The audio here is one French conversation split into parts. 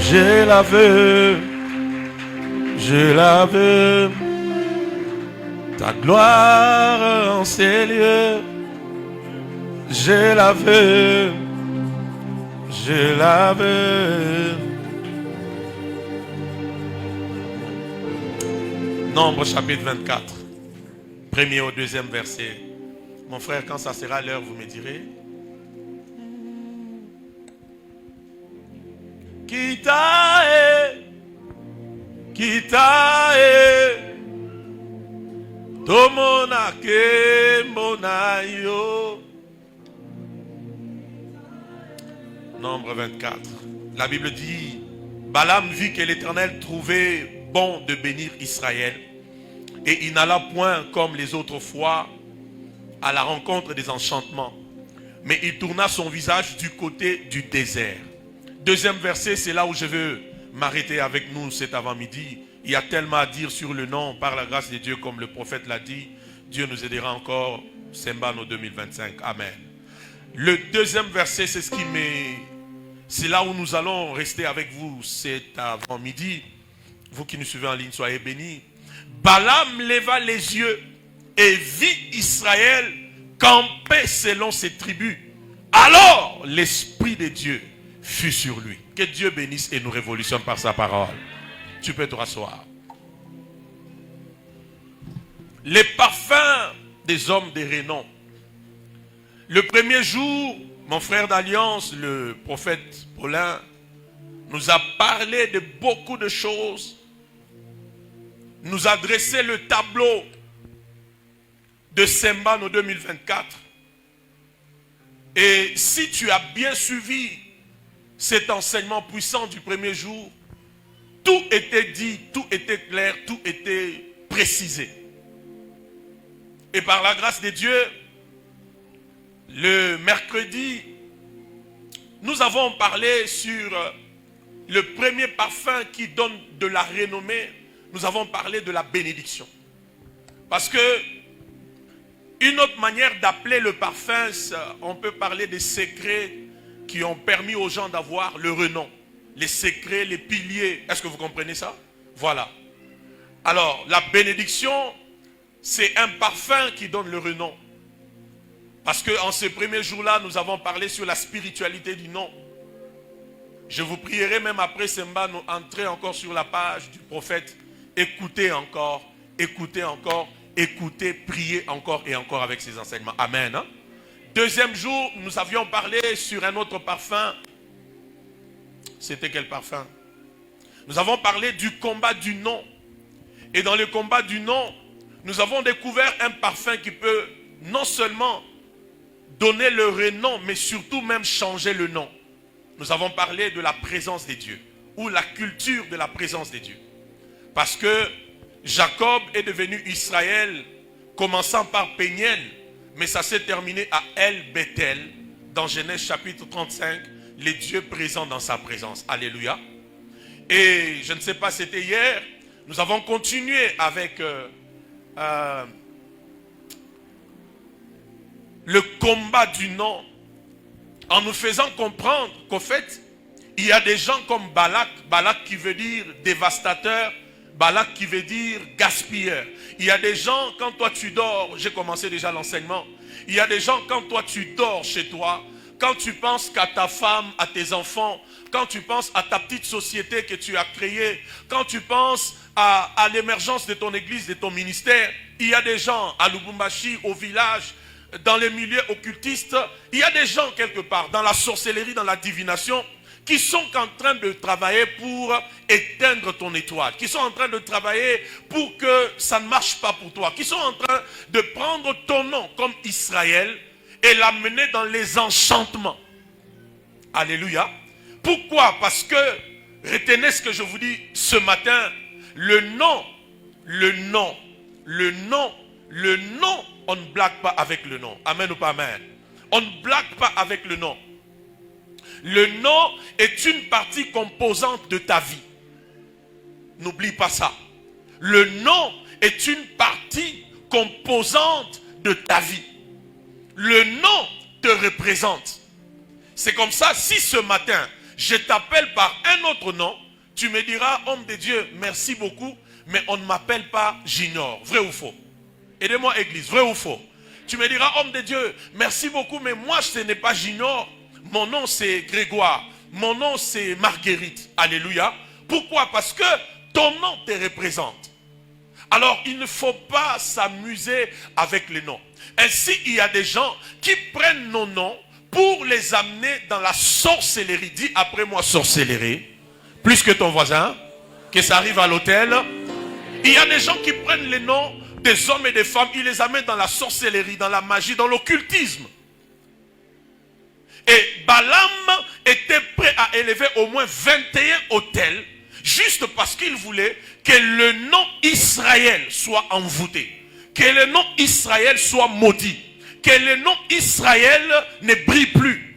Je la veux, je la veux. Ta gloire en ces lieux, je la veux, je la veux. Nombre chapitre 24, premier au deuxième verset. Mon frère, quand ça sera l'heure, vous me direz. Kitae, Kitae, Tomonake Monayo. Nombre 24. La Bible dit, Balaam vit que l'Éternel trouvait bon de bénir Israël, et il n'alla point comme les autres fois à la rencontre des enchantements, mais il tourna son visage du côté du désert. Deuxième verset, c'est là où je veux m'arrêter avec nous cet avant-midi. Il y a tellement à dire sur le nom, par la grâce de Dieu, comme le prophète l'a dit. Dieu nous aidera encore, Sembano 2025. Amen. Le deuxième verset, c'est ce qui m'est... C'est là où nous allons rester avec vous cet avant-midi. Vous qui nous suivez en ligne, soyez bénis. Balaam leva les yeux et vit Israël camper selon ses tribus. Alors, l'Esprit de Dieu fut sur lui. Que Dieu bénisse et nous révolutionne par sa parole. Tu peux te rasseoir. Les parfums des hommes de renom. Le premier jour, mon frère d'alliance, le prophète Paulin, nous a parlé de beaucoup de choses. Nous a dressé le tableau de Sembano 2024. Et si tu as bien suivi cet enseignement puissant du premier jour, tout était dit, tout était clair, tout était précisé. Et par la grâce de Dieu, le mercredi, nous avons parlé sur le premier parfum qui donne de la renommée. Nous avons parlé de la bénédiction. Parce que une autre manière d'appeler le parfum, on peut parler des secrets qui ont permis aux gens d'avoir le renom. Les secrets, les piliers. Est-ce que vous comprenez ça? Voilà. Alors, la bénédiction, c'est un parfum qui donne le renom. Parce qu'en ces premiers jours-là, nous avons parlé sur la spiritualité du nom. Je vous prierai même après Semba, nous entrer encore sur la page du prophète. Écoutez encore, écoutez, priez encore et encore avec ces enseignements. Amen. Hein? Deuxième jour, nous avions parlé sur un autre parfum. C'était quel parfum? Nous avons parlé du combat du nom. Et dans le combat du nom, nous avons découvert un parfum qui peut non seulement donner le renom, mais surtout même changer le nom. Nous avons parlé de la présence de Dieu, ou la culture de la présence de Dieu. Parce que Jacob est devenu Israël, commençant par Péniel, mais ça s'est terminé à El Bethel, dans Genèse chapitre 35, les dieux présents dans sa présence. Alléluia. Et je ne sais pas, c'était hier, nous avons continué avec le combat du nom, en nous faisant comprendre qu'au fait, il y a des gens comme Balak, Balak qui veut dire dévastateur, Balak qui veut dire gaspilleur. Il y a des gens, quand toi tu dors, j'ai commencé déjà l'enseignement, il y a des gens, quand toi tu dors chez toi, quand tu penses qu'à ta femme, à tes enfants, quand tu penses à ta petite société que tu as créée, quand tu penses à l'émergence de ton église, de ton ministère, il y a des gens à Lubumbashi, au village, dans les milieux occultistes, il y a des gens quelque part, dans la sorcellerie, dans la divination, qui sont en train de travailler pour éteindre ton étoile, qui sont en train de travailler pour que ça ne marche pas pour toi, qui sont en train de prendre ton nom comme Israël et l'amener dans les enchantements. Alléluia. Pourquoi? Parce que, retenez ce que je vous dis ce matin, le nom, on ne blague pas avec le nom. Amen ou pas amen? On ne blague pas avec le nom. Le nom est une partie composante de ta vie. N'oublie pas ça. Le nom est une partie composante de ta vie. Le nom te représente. C'est comme ça, si ce matin, je t'appelle par un autre nom, tu me diras, homme de Dieu, merci beaucoup, mais on ne m'appelle pas Junior. Vrai ou faux? Aidez-moi, église, vrai ou faux? Tu me diras, homme de Dieu, merci beaucoup, mais moi ce n'est pas Junior, mon nom c'est Grégoire, mon nom c'est Marguerite. Alléluia. Pourquoi? Parce que ton nom te représente. Alors il ne faut pas s'amuser avec les noms. Ainsi, il y a des gens qui prennent nos noms pour les amener dans la sorcellerie. Dis après moi sorcellerie. Plus que ton voisin, que ça arrive à l'hôtel. Il y a des gens qui prennent les noms des hommes et des femmes, ils les amènent dans la sorcellerie, dans la magie, dans l'occultisme. Et Balaam était prêt à élever au moins 21 autels, juste parce qu'il voulait que le nom Israël soit envoûté, que le nom Israël soit maudit, que le nom Israël ne brille plus.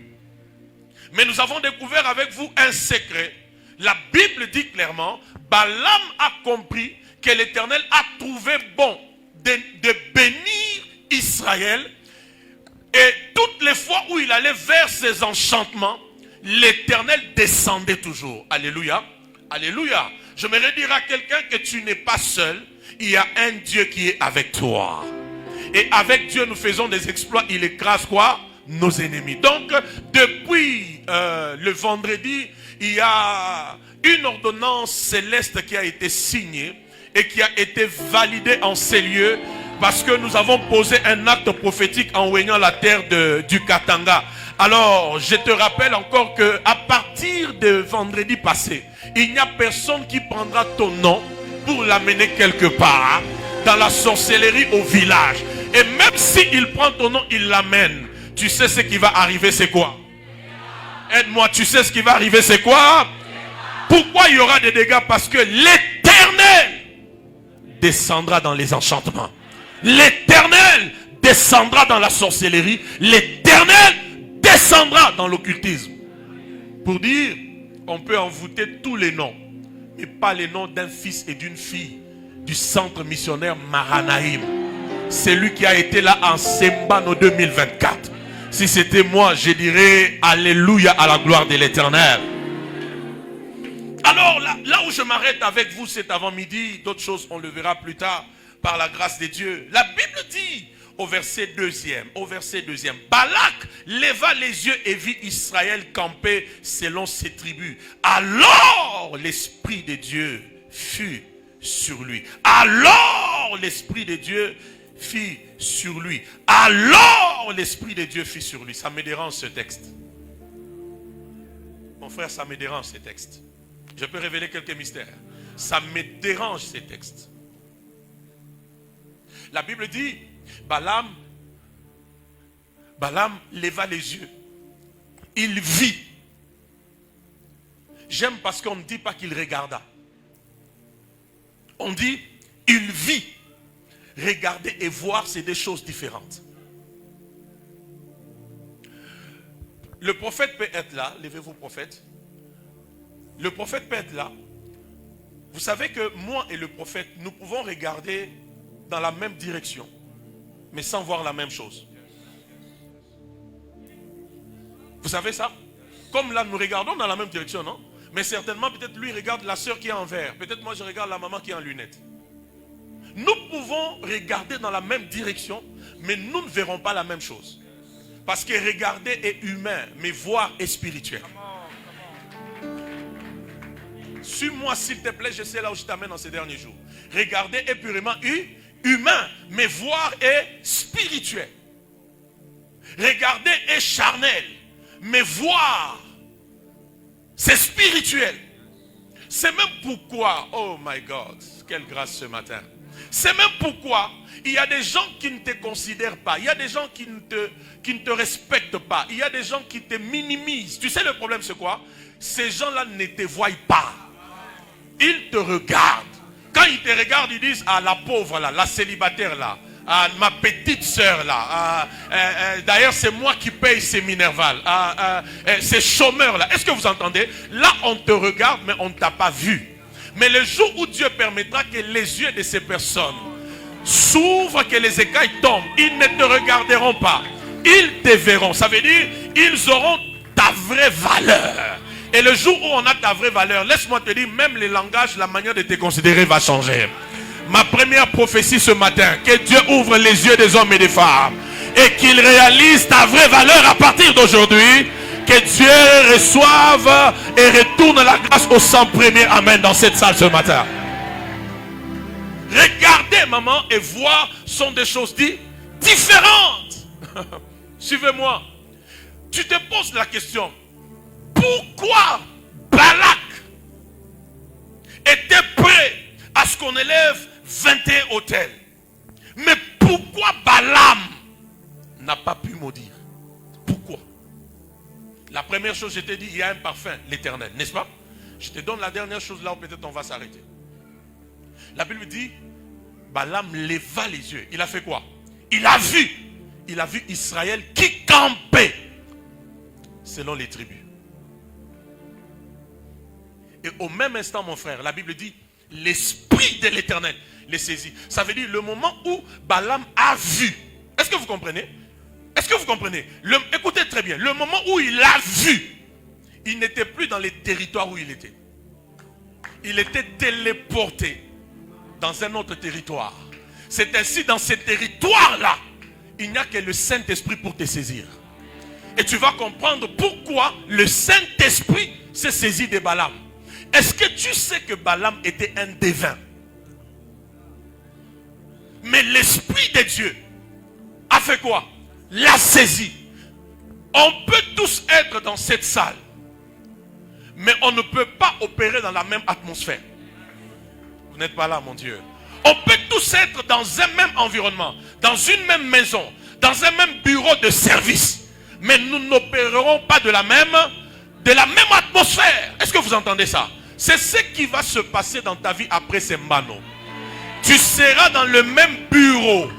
Mais nous avons découvert avec vous un secret. La Bible dit clairement, Balaam a compris que l'Éternel a trouvé bon de bénir Israël. Et toutes les fois où il allait vers ses enchantements, l'Éternel descendait toujours. Alléluia. Alléluia. J'aimerais dire à quelqu'un que tu n'es pas seul. Il y a un Dieu qui est avec toi. Et avec Dieu, nous faisons des exploits. Il écrase quoi? Nos ennemis. Donc, depuis le vendredi, il y a une ordonnance céleste qui a été signée et qui a été validée en ces lieux parce que nous avons posé un acte prophétique en oignant la terre du Katanga. Alors, je te rappelle encore que à partir de vendredi passé, il n'y a personne qui prendra ton nom pour l'amener quelque part dans la sorcellerie au village. Et même s'il prend ton nom, il l'amène. Tu sais ce qui va arriver, c'est quoi? Aide-moi, tu sais ce qui va arriver, c'est quoi? Pourquoi il y aura des dégâts? Parce que l'Éternel descendra dans les enchantements. L'Éternel descendra dans la sorcellerie. L'Éternel descendra dans l'occultisme. Pour dire, on peut envoûter tous les noms, mais pas les noms d'un fils et d'une fille du centre missionnaire Maranaïm. C'est lui qui a été là en Sembano 2024. Si c'était moi, je dirais Alléluia à la gloire de l'Éternel. Alors là où je m'arrête avec vous cet avant-midi, d'autres choses on le verra plus tard par la grâce de Dieu. La Bible dit au verset 2e, Balak leva les yeux et vit Israël camper selon ses tribus. Alors l'Esprit de Dieu fut sur lui. Alors l'Esprit de Dieu fut sur lui. Alors l'Esprit de Dieu fut sur lui. Ça me dérange ce texte. Mon frère, ça me dérange ce texte. Je peux révéler quelques mystères. Ça me dérange ces textes. La Bible dit, Balaam leva les yeux. Il vit. J'aime parce qu'on ne dit pas qu'il regarda. On dit, il vit. Regarder et voir, c'est des choses différentes. Le prophète peut être là. Levez-vous, prophète. Le prophète peut être là. Vous savez que moi et le prophète, nous pouvons regarder dans la même direction, mais sans voir la même chose. Vous savez ça? Comme là, nous regardons dans la même direction, non? Mais certainement, peut-être lui regarde la soeur qui est en verre. Peut-être moi, je regarde la maman qui est en lunettes. Nous pouvons regarder dans la même direction, mais nous ne verrons pas la même chose. Parce que regarder est humain, mais voir est spirituel. Suis-moi s'il te plaît, je sais là où je t'amène dans ces derniers jours. Regarder est purement humain, mais voir est spirituel. Regarder est charnel, mais voir, c'est spirituel. C'est même pourquoi, oh my God, quelle grâce ce matin. C'est même pourquoi il y a des gens qui ne te considèrent pas. Il y a des gens qui ne te respectent pas. Il y a des gens qui te minimisent. Tu sais le problème c'est quoi? Ces gens-là ne te voient pas. Ils te regardent. Quand ils te regardent, ils disent, ah la pauvre là, la célibataire là, ah, ma petite soeur là, d'ailleurs c'est moi qui paye ces minervales, ces chômeurs là. Est-ce que vous entendez? Là on te regarde mais on ne t'a pas vu. Mais le jour où Dieu permettra que les yeux de ces personnes s'ouvrent, que les écailles tombent, ils ne te regarderont pas. Ils te verront. Ça veut dire, ils auront ta vraie valeur. Et le jour où on a ta vraie valeur, laisse-moi te dire, même les langages, la manière de te considérer va changer. Ma première prophétie ce matin, que Dieu ouvre les yeux des hommes et des femmes et qu'il réalise ta vraie valeur à partir d'aujourd'hui. Que Dieu reçoive et retourne la grâce au 100 premier. Amen dans cette salle ce matin. Regardez, maman, et voir sont des choses différentes. Suivez-moi. Tu te poses la question, pourquoi Balak était prêt à ce qu'on élève 21 autels? Mais pourquoi Balaam n'a pas pu maudire? Pourquoi? La première chose, je t'ai dit, il y a un parfum, l'Éternel, n'est-ce pas? Je te donne la dernière chose là où peut-être on va s'arrêter. La Bible dit, Balaam leva les yeux. Il a fait quoi? Il a vu Israël qui campait selon les tribus. Et au même instant, mon frère, la Bible dit, l'Esprit de l'Éternel les saisit. Ça veut dire le moment où Balaam a vu. Est-ce que vous comprenez? Est-ce que vous comprenez? Écoutez très bien. Le moment où il a vu, il n'était plus dans les territoires où il était. Il était téléporté dans un autre territoire. C'est ainsi dans ces territoires-là, il n'y a que le Saint-Esprit pour te saisir. Et tu vas comprendre pourquoi le Saint-Esprit s'est saisi de Balaam. Est-ce que tu sais que Balaam était un devin? Mais l'Esprit de Dieu a fait quoi? L'a saisi. On peut tous être dans cette salle, mais on ne peut pas opérer dans la même atmosphère. Vous n'êtes pas là, mon Dieu. On peut tous être dans un même environnement, dans une même maison, dans un même bureau de service, mais nous n'opérerons pas de la même atmosphère. Est-ce que vous entendez ça? C'est ce qui va se passer dans ta vie après ces manos. Tu seras dans le même bureau.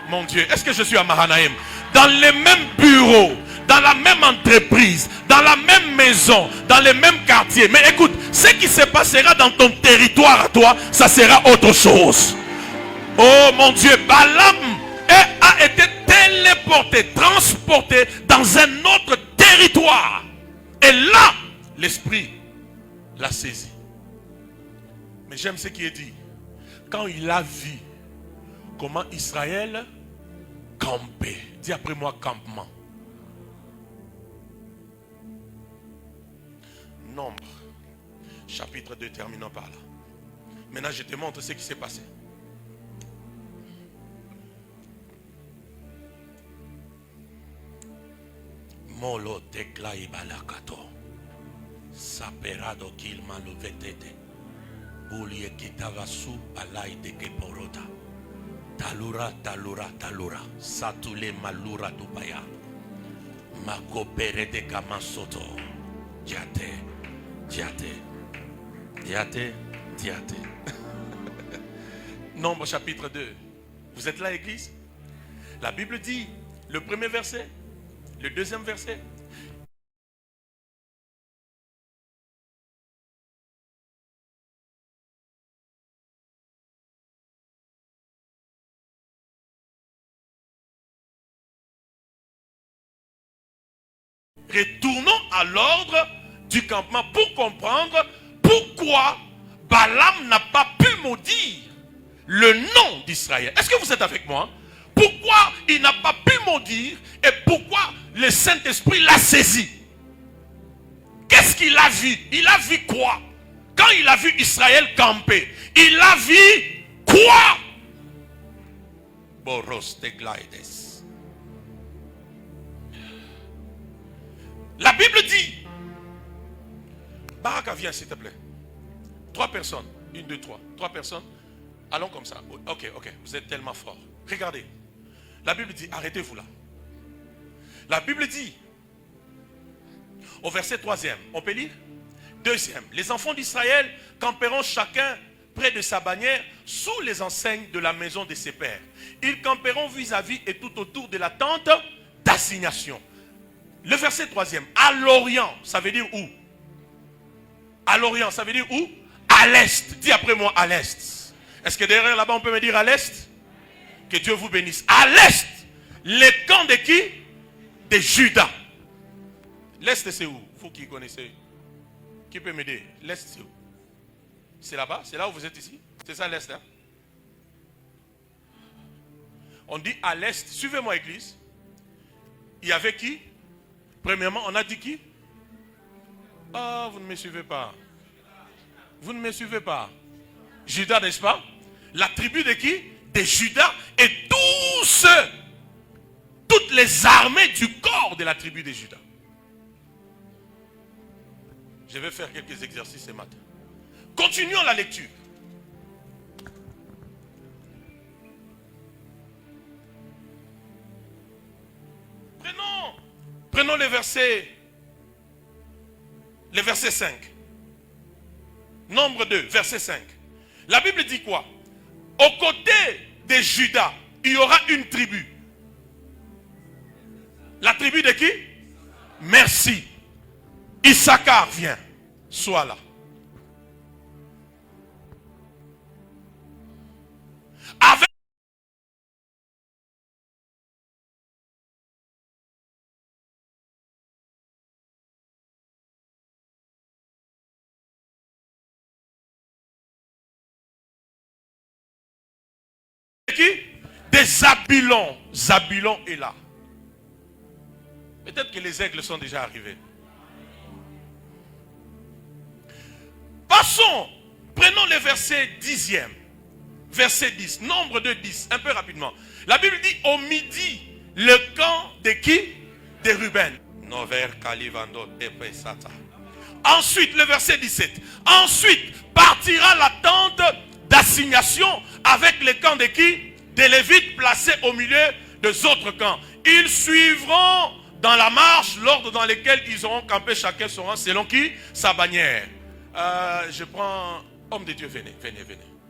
Mon Dieu, est-ce que je suis à Mahanaïm? Dans les mêmes bureaux, dans la même entreprise, dans la même maison, dans les mêmes quartiers. Mais écoute, ce qui se passera dans ton territoire à toi, ça sera autre chose. Oh mon Dieu, Balaam a été téléporté, transporté dans un autre territoire. Et là, l'Esprit l'a saisi. Mais j'aime ce qui est dit. Quand il a vu comment Israël campait. Dis après moi campement. Nombre. Chapitre 2, terminons par là. Maintenant, je te montre ce qui s'est passé. Molo teklai balakato. Saperado kilma lo vetete. Ulie kitavasu balai de keporota. Talura, talura, talura. Satule malura dubaya. Makopere de kamasoto. Diate, diate, diate, diate. Nombre chapitre 2. Vous êtes là, église? La Bible dit, le premier verset, le deuxième verset. Retournons à l'ordre du campement pour comprendre pourquoi Balaam n'a pas pu maudire le nom d'Israël. Est-ce que vous êtes avec moi? Pourquoi il n'a pas pu maudire et pourquoi le Saint-Esprit l'a saisi? Qu'est-ce qu'il a vu? Il a vu quoi? Quand il a vu Israël camper, il a vu quoi? Boros de Glaides. La Bible dit, Baraka, viens s'il te plaît. 3 personnes. 1, 2, 3. 3 personnes. Allons comme ça. Ok, vous êtes tellement forts. Regardez. La Bible dit, arrêtez-vous là. La Bible dit, au verset 3e, on peut lire? 2e, les enfants d'Israël camperont chacun près de sa bannière sous les enseignes de la maison de ses pères. Ils camperont vis-à-vis et tout autour de la tente d'assignation. Le verset 3e, à l'Orient, ça veut dire où? À l'Orient, ça veut dire où? À l'Est. Dis après moi, à l'Est. Est-ce que derrière là-bas, on peut me dire à l'Est? Que Dieu vous bénisse. À l'Est, les camps de qui? De Juda. L'Est, c'est où? Vous qui connaissez. Qui peut m'aider? L'Est, c'est où? C'est là-bas? C'est là où vous êtes ici? C'est ça l'Est, hein? On dit à l'Est, suivez-moi église. Il y avait qui? Premièrement, on a dit qui? Ah, vous ne me suivez pas. Vous ne me suivez pas. Judas, n'est-ce pas? La tribu de qui? De Judas et toutes les armées du corps de la tribu de Judas. Je vais faire quelques exercices ce matin. Continuons la lecture. Prenons le verset 5. Nombre 2, verset 5. La Bible dit quoi? Au côté de Judas, il y aura une tribu. La tribu de qui? Merci. Issachar vient. Sois là. Avec qui? Des Zabulon. Zabulon est là. Peut-être que les aigles sont déjà arrivés. Passons. Prenons le verset 10e. Verset 10. Nombre de 10. Un peu rapidement. La Bible dit au midi, le camp de qui? De Ruben. Ensuite, le verset 17. Ensuite, partira la tente d'assignation avec les camps de qui? Des Lévites placés au milieu des autres camps. Ils suivront dans la marche l'ordre dans lequel ils auront campé, chacun sera selon qui? Sa bannière. Je prends, homme de Dieu, venez.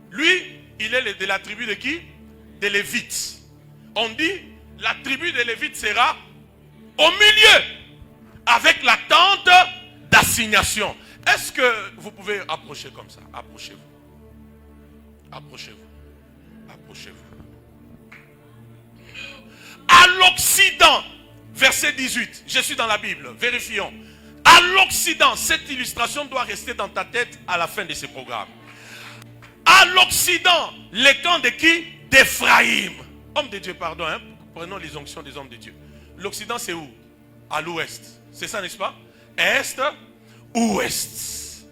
Lui, il est de la tribu de qui? Des Lévites. On dit, la tribu des Lévites sera au milieu, avec la tente d'assignation. Est-ce que vous pouvez approcher comme ça? Approchez-vous. À l'Occident, verset 18, je suis dans la Bible, vérifions. À l'Occident, cette illustration doit rester dans ta tête à la fin de ce programme. À l'Occident, les camps de qui? D'Éphraïm. Homme de Dieu, pardon, hein? Prenons les onctions des hommes de Dieu. L'Occident, c'est où? À l'ouest. C'est ça, n'est-ce pas? Est, ouest.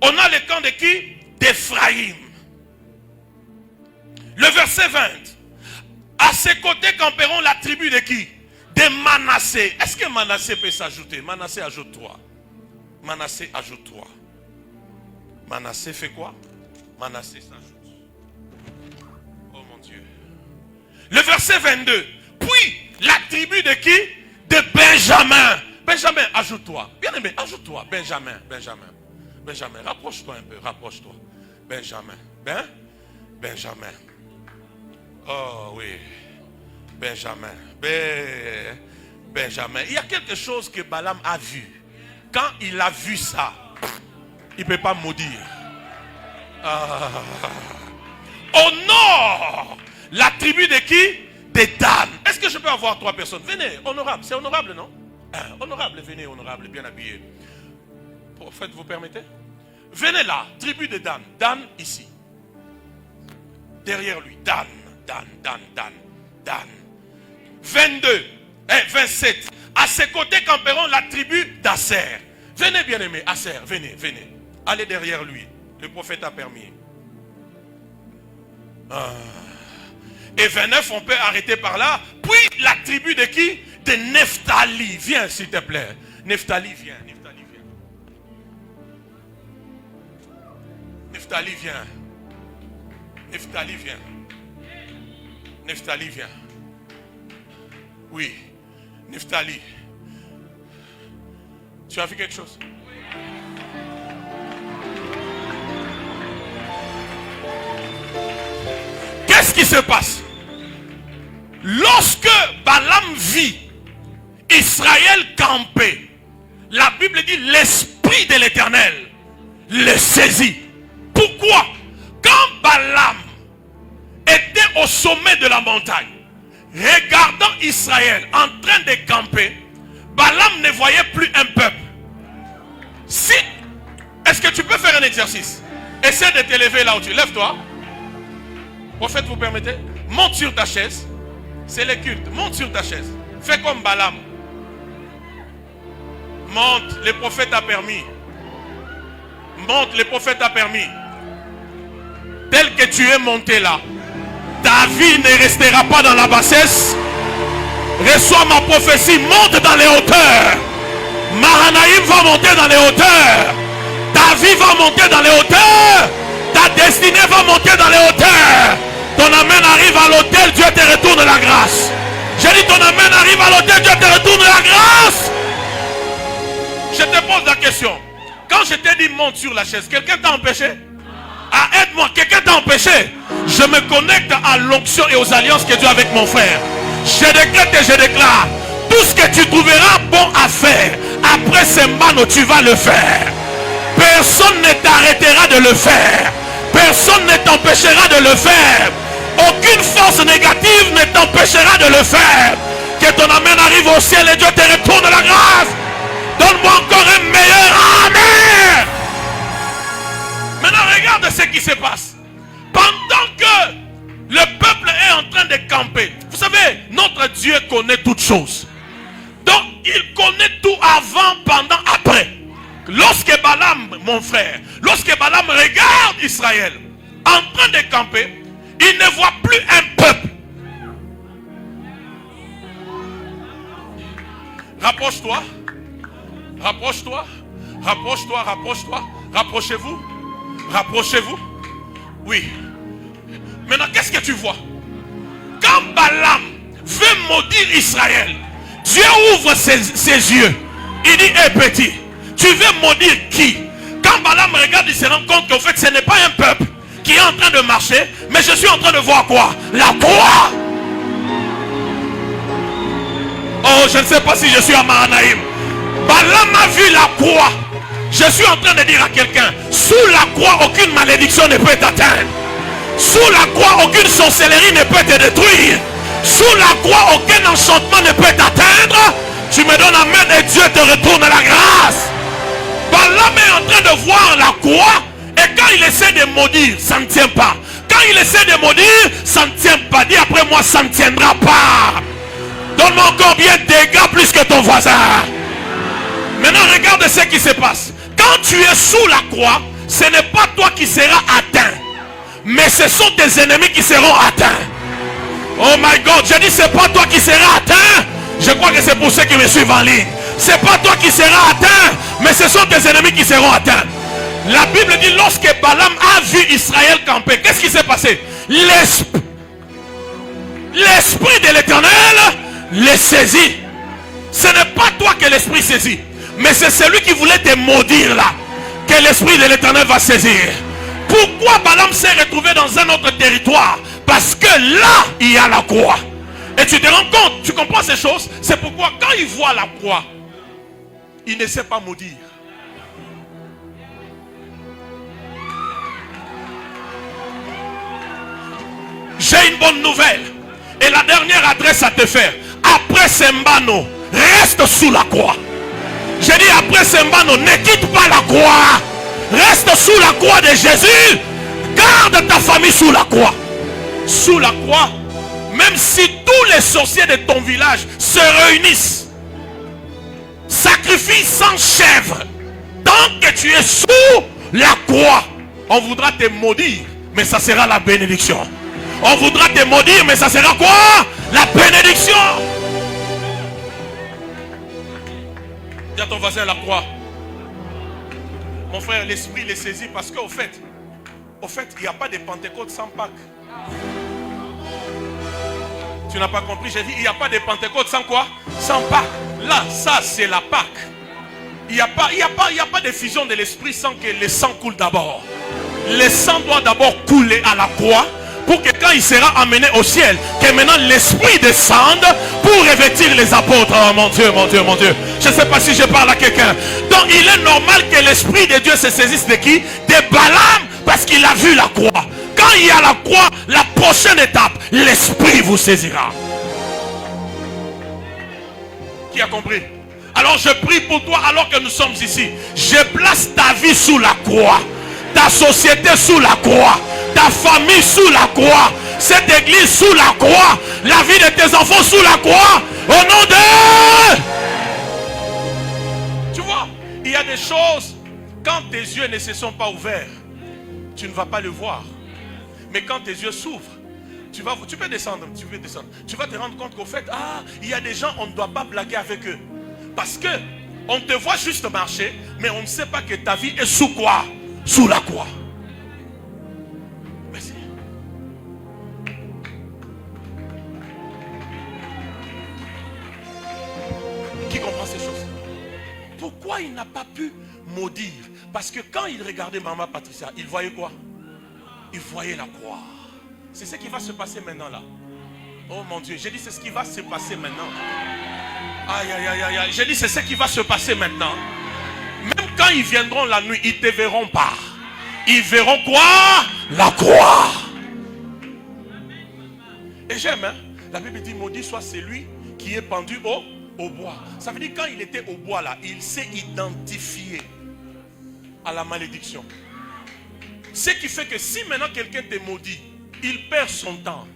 On a les camps de qui? D'Éphraïm. Le verset 20. À ses côtés camperont la tribu de qui? De Manassé. Est-ce que Manassé peut s'ajouter? Manassé, ajoute-toi. Manassé, ajoute-toi. Manassé fait quoi? Manassé s'ajoute. Oh mon Dieu. Le verset 22. Puis, la tribu de qui? De Benjamin. Benjamin, ajoute-toi. Bien aimé, ajoute-toi. Benjamin. Rapproche-toi un peu, rapproche-toi. Benjamin. Benjamin. Oh oui. Benjamin. Il y a quelque chose que Balaam a vu. Quand il a vu ça, il ne peut pas maudire. Au nord, la tribu de qui? De Dan. Est-ce que je peux avoir 3 personnes? Venez, honorable. C'est honorable, non? Honorable, venez, honorable, bien habillé. Prophète, vous permettez? Venez là, tribu de Dan. Dan, ici. Derrière lui, Dan. 22, 27. À ses côtés camperont la tribu d'Asser. Venez, bien-aimé, Asser, venez. Allez derrière lui. Le prophète a permis. Et 29, on peut arrêter par là. Puis la tribu de qui? De Nephtali. Viens, s'il te plaît. Nephtali, viens. Nephtali, viens. Oui, Nephtali. Tu as vu quelque chose? Qu'est-ce qui se passe? Lorsque Balaam vit Israël camper, la Bible dit l'esprit de l'Éternel le saisit. Pourquoi? Quand Balaam était au sommet de la montagne, regardant Israël en train de camper, Balaam ne voyait plus un peuple. Si est-ce que tu peux faire un exercice? Essaie de t'élever là où tu es. Lève-toi. Prophète, vous permettez? Monte sur ta chaise. C'est le culte. Monte sur ta chaise. Fais comme Balaam. Monte, le prophète a permis. Monte, le prophète a permis. Tel que tu es monté là, ta vie ne restera pas dans la bassesse. Reçois ma prophétie, monte dans les hauteurs. Mahanaïm va monter dans les hauteurs. Ta vie va monter dans les hauteurs. Ta destinée va monter dans les hauteurs. Ton amen arrive à l'autel, Dieu te retourne la grâce. J'ai dit ton amen arrive à l'autel, Dieu te retourne la grâce. Je te pose la question. Quand je t'ai dit monte sur la chaise, quelqu'un t'a empêché? Ah, aide-moi, quelqu'un t'a empêché? Je me connecte à l'onction et aux alliances que Dieu a avec mon frère. Je décrète et je déclare, tout ce que tu trouveras bon à faire, après ce mano, tu vas le faire. Personne ne t'arrêtera de le faire. Personne ne t'empêchera de le faire. Aucune force négative ne t'empêchera de le faire. Que ton amen arrive au ciel et Dieu te retourne la grâce. Donne-moi encore un meilleur amen. Maintenant, regarde ce qui se passe. Pendant que le peuple est en train de camper, vous savez, notre Dieu connaît toutes choses. Donc, il connaît tout avant, pendant, après. Lorsque Balaam, mon frère, lorsque Balaam regarde Israël en train de camper, il ne voit plus un peuple. Rapproche-toi. Rapproche-toi. Rapproche-toi, rapproche-toi. Rapprochez-vous. Rapprochez-vous. Oui. Maintenant, qu'est-ce que tu vois? Quand Balaam veut maudire Israël, Dieu ouvre ses yeux. Il dit, hé petit, tu veux maudire qui? Quand Balaam regarde, il se rend compte qu'en fait, ce n'est pas un peuple qui est en train de marcher, mais je suis en train de voir quoi? La croix. Oh, je ne sais pas si je suis à Mahanaïm. Balaam a vu la croix. Je suis en train de dire à quelqu'un, sous la croix, aucune malédiction ne peut t'atteindre. Sous la croix, aucune sorcellerie ne peut te détruire. Sous la croix, aucun enchantement ne peut t'atteindre. Tu me donnes amen et Dieu te retourne la grâce. Balaam est en train de voir la croix. Et quand il essaie de maudire, ça ne tient pas. Quand il essaie de maudire, ça ne tient pas. Dis après moi, ça ne tiendra pas. Donne-moi encore bien dégâts plus que ton voisin. Maintenant, regarde ce qui se passe. Quand tu es sous la croix, ce n'est pas toi qui seras atteint, mais ce sont tes ennemis qui seront atteints. Oh my God, je dis c'est pas toi qui seras atteint. Je crois que c'est pour ceux qui me suivent en ligne. C'est pas toi qui seras atteint, mais ce sont tes ennemis qui seront atteints. La Bible dit lorsque Balaam a vu Israël camper, qu'est-ce qui s'est passé? L'esprit de l'Éternel les saisit. Ce n'est pas toi que l'esprit saisit, mais c'est celui qui voulait te maudire là que l'esprit de l'Éternel va saisir. Pourquoi Balaam s'est retrouvé dans un autre territoire? Parce que là, il y a la croix. Et tu te rends compte, tu comprends ces choses? C'est pourquoi quand il voit la croix, il ne sait pas maudire. J'ai une bonne nouvelle. Et la dernière adresse à te faire. Après Sembano, reste sous la croix. J'ai dit après Sembano, ne quitte pas la croix. Reste sous la croix de Jésus. Garde ta famille sous la croix. Sous la croix, même si tous les sorciers de ton village se réunissent, sacrifient 100 chèvres, tant que tu es sous la croix, on voudra te maudire, mais ça sera la bénédiction. On voudra te maudire, mais ça sera quoi? La bénédiction. Dis à ton voisin la croix. Mon frère, l'esprit les saisit parce qu'au fait, il n'y a pas de Pentecôte sans Pâques. Tu n'as pas compris, j'ai dit, il n'y a pas de Pentecôte sans quoi? Sans Pâques. Là, ça c'est la Pâque. Il n'y a pas de fusion de l'esprit sans que le sang coule d'abord. Le sang doit d'abord couler à la croix pour que quand il sera amené au ciel, que maintenant l'esprit descende pour revêtir les apôtres. Oh mon Dieu, mon Dieu, mon Dieu. Je ne sais pas si je parle à quelqu'un. Donc il est normal que l'esprit de Dieu se saisisse de qui? De Balaam, parce qu'il a vu la croix. Quand il y a la croix, la prochaine étape, l'esprit vous saisira. Qui a compris? Alors je prie pour toi alors que nous sommes ici. Je place ta vie sous la croix. Ta société sous la croix. Ta famille sous la croix. Cette église sous la croix. La vie de tes enfants sous la croix. Au nom de... Tu vois, il y a des choses, quand tes yeux ne se sont pas ouverts, tu ne vas pas le voir. Mais quand tes yeux s'ouvrent, tu peux descendre, tu vas te rendre compte qu'au fait, il y a des gens, on ne doit pas blaguer avec eux. Parce que on te voit juste marcher, mais on ne sait pas que ta vie est sous quoi? Sous la croix. Merci. Qui comprend ces choses? Pourquoi il n'a pas pu maudire? Parce que quand il regardait Maman Patricia, il voyait quoi? Il voyait la croix. C'est ce qui va se passer maintenant là. Oh mon Dieu, j'ai dit c'est ce qui va se passer maintenant. Aïe aïe aïe aïe aïe. J'ai dit c'est ce qui va se passer maintenant. Même quand ils viendront la nuit, ils ne te verront pas. Ils verront quoi? La croix. Et j'aime, hein? La Bible dit maudit soit celui qui est pendu au bois. Ça veut dire quand il était au bois là, il s'est identifié à la malédiction. Ce qui fait que si maintenant quelqu'un te maudit, il perd son temps.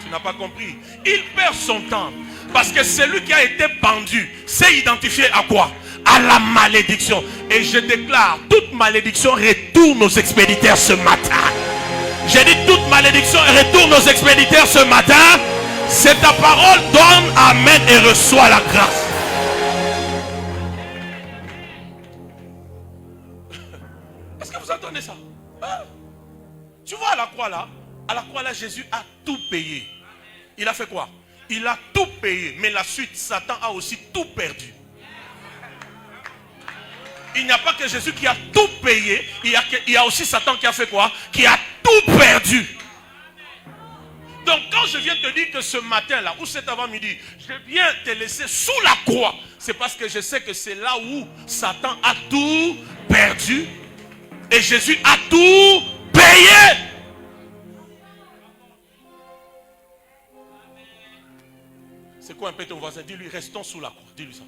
Tu n'as pas compris? Il perd son temps. Parce que celui qui a été pendu s'est identifié à quoi? À la malédiction. Et je déclare, toute malédiction retourne aux expéditeurs ce matin. J'ai dit toute malédiction retourne aux expéditeurs ce matin. C'est ta parole, donne, amen et reçois la grâce. Est-ce que vous entendez ça? Tu vois à la croix là, Jésus a tout payé. Il a fait quoi? Il a tout payé. Mais la suite, Satan a aussi tout perdu. Il n'y a pas que Jésus qui a tout payé. Il y a aussi Satan qui a fait quoi? Qui a tout perdu. Donc quand je viens te dire que ce matin là, ou cet avant-midi, je viens te laisser sous la croix, c'est parce que je sais que c'est là où Satan a tout perdu. Et Jésus a tout payé. C'est quoi un peu ton voisin? Dis-lui, restons sous la croix. Dis-lui ça.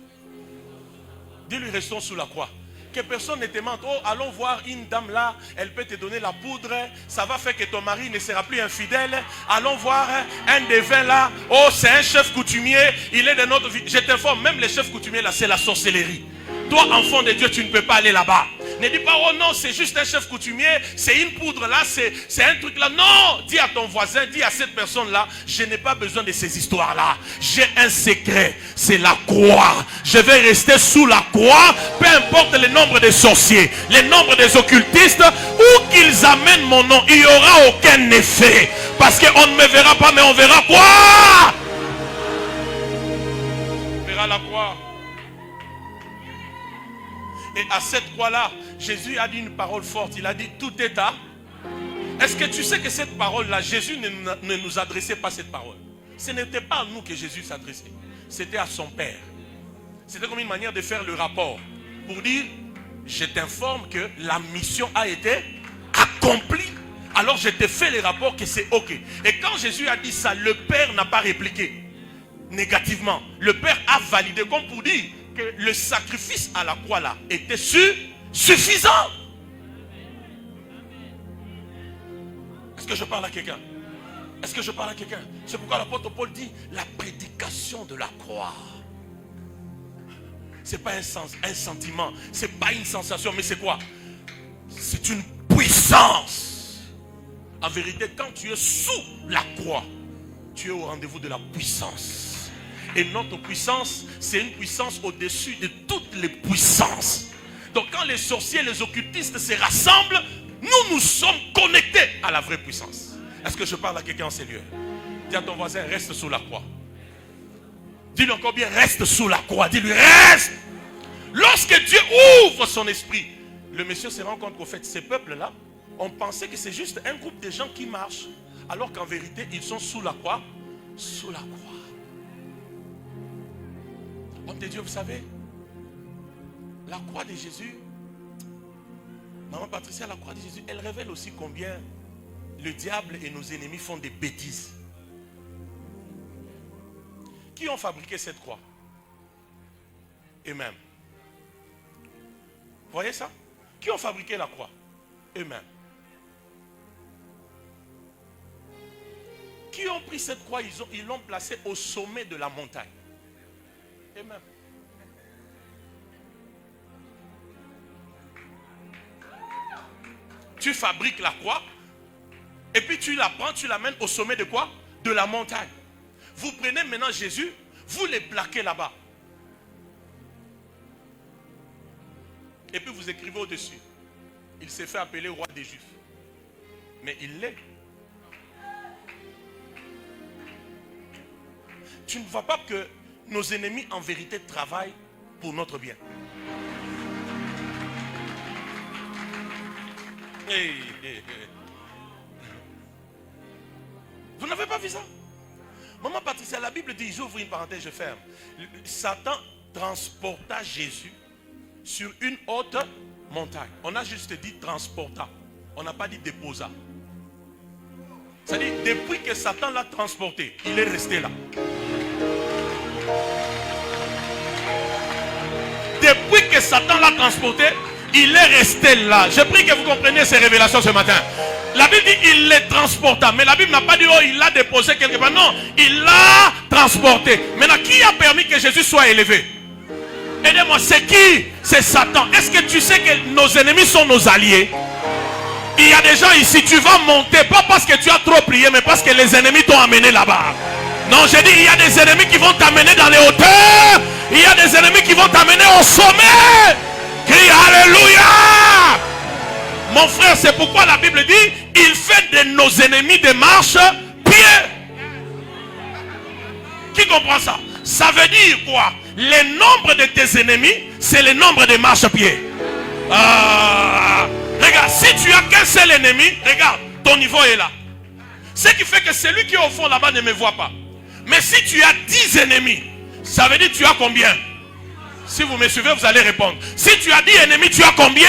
Dis-lui, restons sous la croix. Que personne ne te mente. Oh, allons voir une dame là, elle peut te donner la poudre. Ça va faire que ton mari ne sera plus infidèle. Allons voir un devin là. Oh, c'est un chef coutumier. Il est de notre vie. Je t'informe, même les chefs coutumiers là, c'est la sorcellerie. Toi, enfant de Dieu, tu ne peux pas aller là-bas. Ne dis pas, oh non, c'est juste un chef coutumier, c'est une poudre là, c'est un truc là. Non, dis à ton voisin, dis à cette personne-là, je n'ai pas besoin de ces histoires-là. J'ai un secret, c'est la croix. Je vais rester sous la croix, peu importe le nombre de sorciers, le nombre des occultistes, où qu'ils amènent mon nom, il n'y aura aucun effet. Parce qu'on ne me verra pas, mais on verra quoi? On verra la croix. Et à cette croix-là, Jésus a dit une parole forte. Il a dit, tout est à... Est-ce que tu sais que cette parole-là, Jésus ne nous adressait pas cette parole? Ce n'était pas à nous que Jésus s'adressait. C'était à son Père. C'était comme une manière de faire le rapport. Pour dire, je t'informe que la mission a été accomplie. Alors je te fais le rapport que c'est ok. Et quand Jésus a dit ça, le Père n'a pas répliqué négativement. Le Père a validé comme pour dire que le sacrifice à la croix là était suffisant. Est-ce que je parle à quelqu'un? Est-ce que je parle à quelqu'un? C'est pourquoi l'apôtre Paul dit la prédication de la croix. C'est pas un sentiment, c'est pas une sensation, mais c'est quoi? C'est une puissance. En vérité, quand tu es sous la croix, tu es au rendez-vous de la puissance. Et notre puissance, c'est une puissance au-dessus de toutes les puissances. Donc quand les sorciers, les occultistes se rassemblent, nous sommes connectés à la vraie puissance. Est-ce que je parle à quelqu'un en ces lieux? Dis à ton voisin, reste sous la croix. Dis-lui encore bien, reste sous la croix. Dis-lui, reste. Lorsque Dieu ouvre son esprit, le monsieur se rend compte qu'au fait, ces peuples-là, on pensait que c'est juste un groupe de gens qui marchent. Alors qu'en vérité, ils sont sous la croix. Sous la croix. Homme de Dieu, vous savez, la croix de Jésus, Maman Patricia, la croix de Jésus, elle révèle aussi combien le diable et nos ennemis font des bêtises. Qui ont fabriqué cette croix? eux-mêmes. Vous voyez ça? Qui ont fabriqué la croix? Eux-mêmes. Qui ont pris cette croix, ils l'ont placée au sommet de la montagne. Eux-mêmes. Tu fabriques la croix et puis tu la prends, tu l'amènes au sommet de quoi? De la montagne. Vous prenez maintenant Jésus, vous les plaquez là-bas. Et puis vous écrivez au-dessus. Il s'est fait appeler roi des Juifs. Mais il l'est. Tu ne vois pas que nos ennemis en vérité travaillent pour notre bien. Vous n'avez pas vu ça? Maman Patricia, la Bible dit, j'ouvre une parenthèse, je ferme. Satan transporta Jésus sur une haute montagne. On a juste dit transporta. On n'a pas dit déposa. C'est-à-dire, depuis que Satan l'a transporté, il est resté là. Depuis que Satan l'a transporté, il est resté là. Je prie que vous compreniez ces révélations ce matin. La Bible dit il les transporta. Mais la Bible n'a pas dit oh, il l'a déposé quelque part. Non, il l'a transporté. Maintenant, qui a permis que Jésus soit élevé? Aidez-moi, c'est qui? C'est Satan. Est-ce que tu sais que nos ennemis sont nos alliés? Il y a des gens ici, tu vas monter, pas parce que tu as trop prié, mais parce que les ennemis t'ont amené là-bas. Non, j'ai dit, il y a des ennemis qui vont t'amener dans les hauteurs. Il y a des ennemis qui vont t'amener au sommet. Crie Alléluia. Mon frère, c'est pourquoi la Bible dit, il fait de nos ennemis des marches-pieds. Qui comprend ça? Ça veut dire quoi? Le nombre de tes ennemis, c'est le nombre de marche-pieds. Regarde, si tu as qu'un seul ennemi, regarde, ton niveau est là. Ce qui fait que celui qui est au fond là-bas ne me voit pas. Mais si tu as 10 ennemis, ça veut dire tu as combien? Si vous me suivez, vous allez répondre. Si tu as 10 ennemis, tu as combien?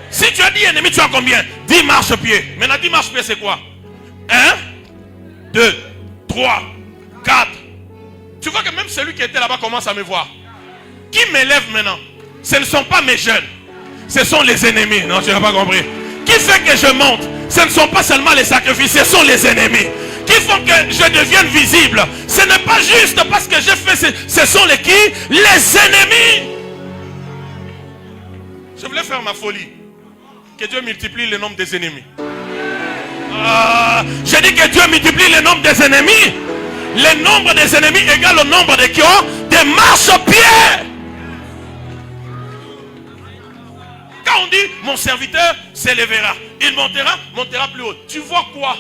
Si tu as 10 ennemis, tu as combien? 10 marche-pieds. Maintenant, 10 marche-pieds, c'est quoi? 1, 2, 3, 4. Tu vois que même celui qui était là-bas commence à me voir. Qui m'élève maintenant? Ce ne sont pas mes jeunes. Ce sont les ennemis. Non, tu n'as pas compris. Qui fait que je monte? Ce ne sont pas seulement les sacrifices, ce sont les ennemis. Qui font que je devienne visible? Ce n'est pas juste parce que j'ai fait, ce sont les qui? Les ennemis. Je voulais faire ma folie. Que Dieu multiplie le nombre des ennemis. J'ai dit que Dieu multiplie le nombre des ennemis. Le nombre des ennemis égale au nombre de qui ont des marche-pieds. Quand on dit mon serviteur s'élèvera, il montera plus haut. Tu vois quoi?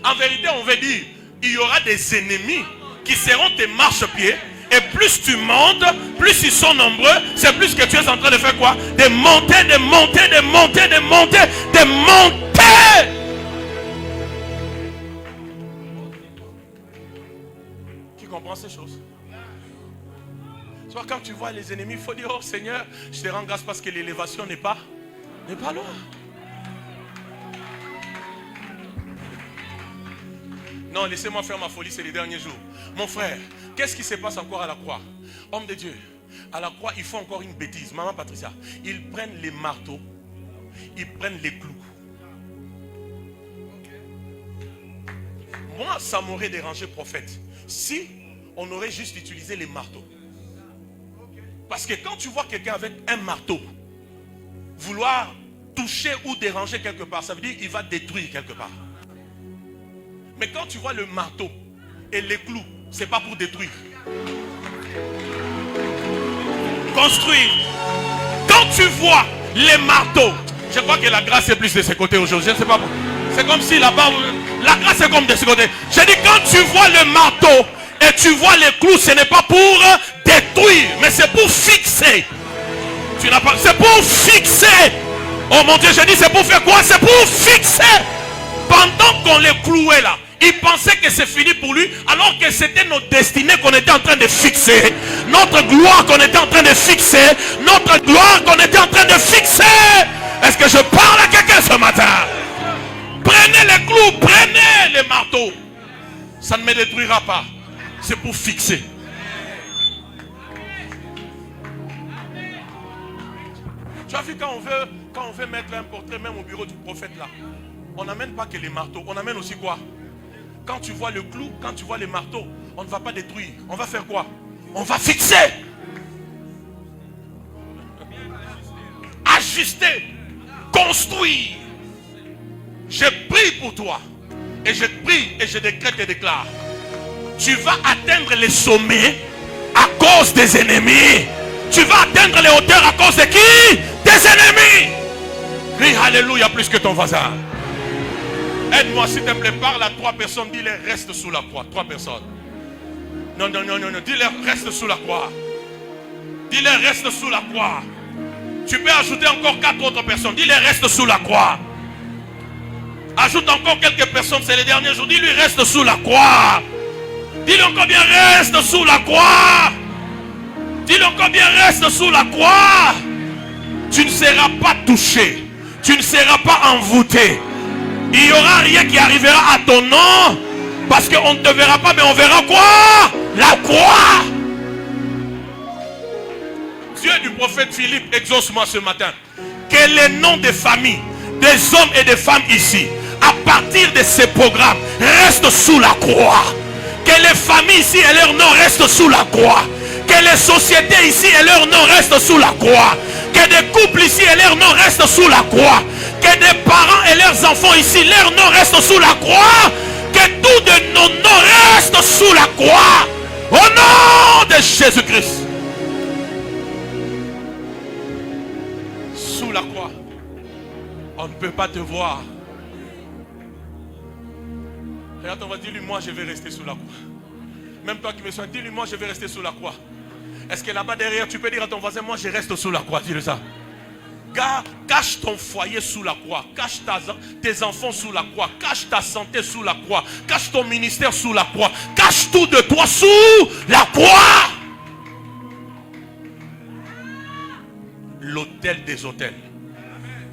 En vérité, on veut dire il y aura des ennemis qui seront tes marche-pieds. Et plus tu montes, plus ils sont nombreux, c'est plus que tu es en train de faire quoi? De monter, de monter, de monter, de monter, de monter. Qui comprend ces choses? Soit quand tu vois les ennemis, il faut dire oh Seigneur, je te rends grâce parce que l'élévation n'est pas loin. Non, laissez-moi faire ma folie, c'est les derniers jours. Mon frère, qu'est-ce qui se passe encore à la croix? Homme de Dieu, à la croix, ils font encore une bêtise. Maman Patricia, ils prennent les marteaux, ils prennent les clous. Moi, ça m'aurait dérangé, prophète, si on aurait juste utilisé les marteaux. Parce que quand tu vois quelqu'un avec un marteau vouloir toucher ou déranger quelque part, ça veut dire qu'il va détruire quelque part. Mais quand tu vois le marteau et les clous, c'est pas pour détruire. Construire. Quand tu vois les marteaux, je crois que la grâce est plus de ce côté aujourd'hui. Je ne sais pas. C'est comme si là-bas, la grâce est comme de ce côté. Je dis quand tu vois le marteau et tu vois les clous, ce n'est pas pour détruire, mais c'est pour fixer. Tu n'as pas. C'est pour fixer. Oh mon Dieu, je dis c'est pour faire quoi? C'est pour fixer. Pendant qu'on les clouait là, il pensait que c'est fini pour lui, alors que c'était notre destinée qu'on était en train de fixer, notre gloire qu'on était en train de fixer, notre gloire qu'on était en train de fixer. Est-ce que je parle à quelqu'un ce matin? Prenez les clous, prenez les marteaux. Ça ne me détruira pas. C'est pour fixer. Tu as vu quand on veut mettre un portrait même au bureau du prophète là, on n'amène pas que les marteaux, on amène aussi quoi? Quand tu vois le clou, quand tu vois les marteaux, on ne va pas détruire. On va faire quoi? On va fixer. Ajuster. Construire. Je prie pour toi. Et je prie et je décrète et déclare. Tu vas atteindre les sommets à cause des ennemis. Tu vas atteindre les hauteurs à cause de qui? Des ennemis. Crie Alléluia plus que ton voisin. Aide-moi s'il te plaît, parle à 3 personnes, dis-leur reste sous la croix. 3 personnes. Non, dis-leur reste sous la croix. Dis-leur reste sous la croix. Tu peux ajouter encore 4 autres personnes, dis-leur reste sous la croix. Ajoute encore quelques personnes, c'est les derniers jours, dis-lui reste sous la croix. Dis-lui encore bien reste sous la croix. Dis-lui encore bien reste sous la croix. Tu ne seras pas touché. Tu ne seras pas envoûté. Il n'y aura rien qui arrivera à ton nom. Parce qu'on ne te verra pas, mais on verra quoi? La croix. Dieu du prophète Philippe, exauce-moi ce matin. Que les noms des familles, des hommes et des femmes ici, à partir de ces programmes, restent sous la croix. Que les familles ici et leurs noms restent sous la croix. Que les sociétés ici et leurs noms restent sous la croix. Que des couples ici et leurs noms restent sous la croix. Que des parents et leurs enfants ici, leurs noms restent sous la croix. Que tous de nos noms restent sous la croix. Au nom de Jésus-Christ. Sous la croix. On ne peut pas te voir. Regarde, on va dire, lui, moi je vais rester sous la croix. Même toi qui me sois, dis-lui, moi je vais rester sous la croix. Est-ce que là-bas derrière, tu peux dire à ton voisin, moi je reste sous la croix, dis-le ça. Cache ton foyer sous la croix. Cache tes enfants sous la croix. Cache ta santé sous la croix. Cache ton ministère sous la croix. Cache tout de toi sous la croix. L'autel des autels.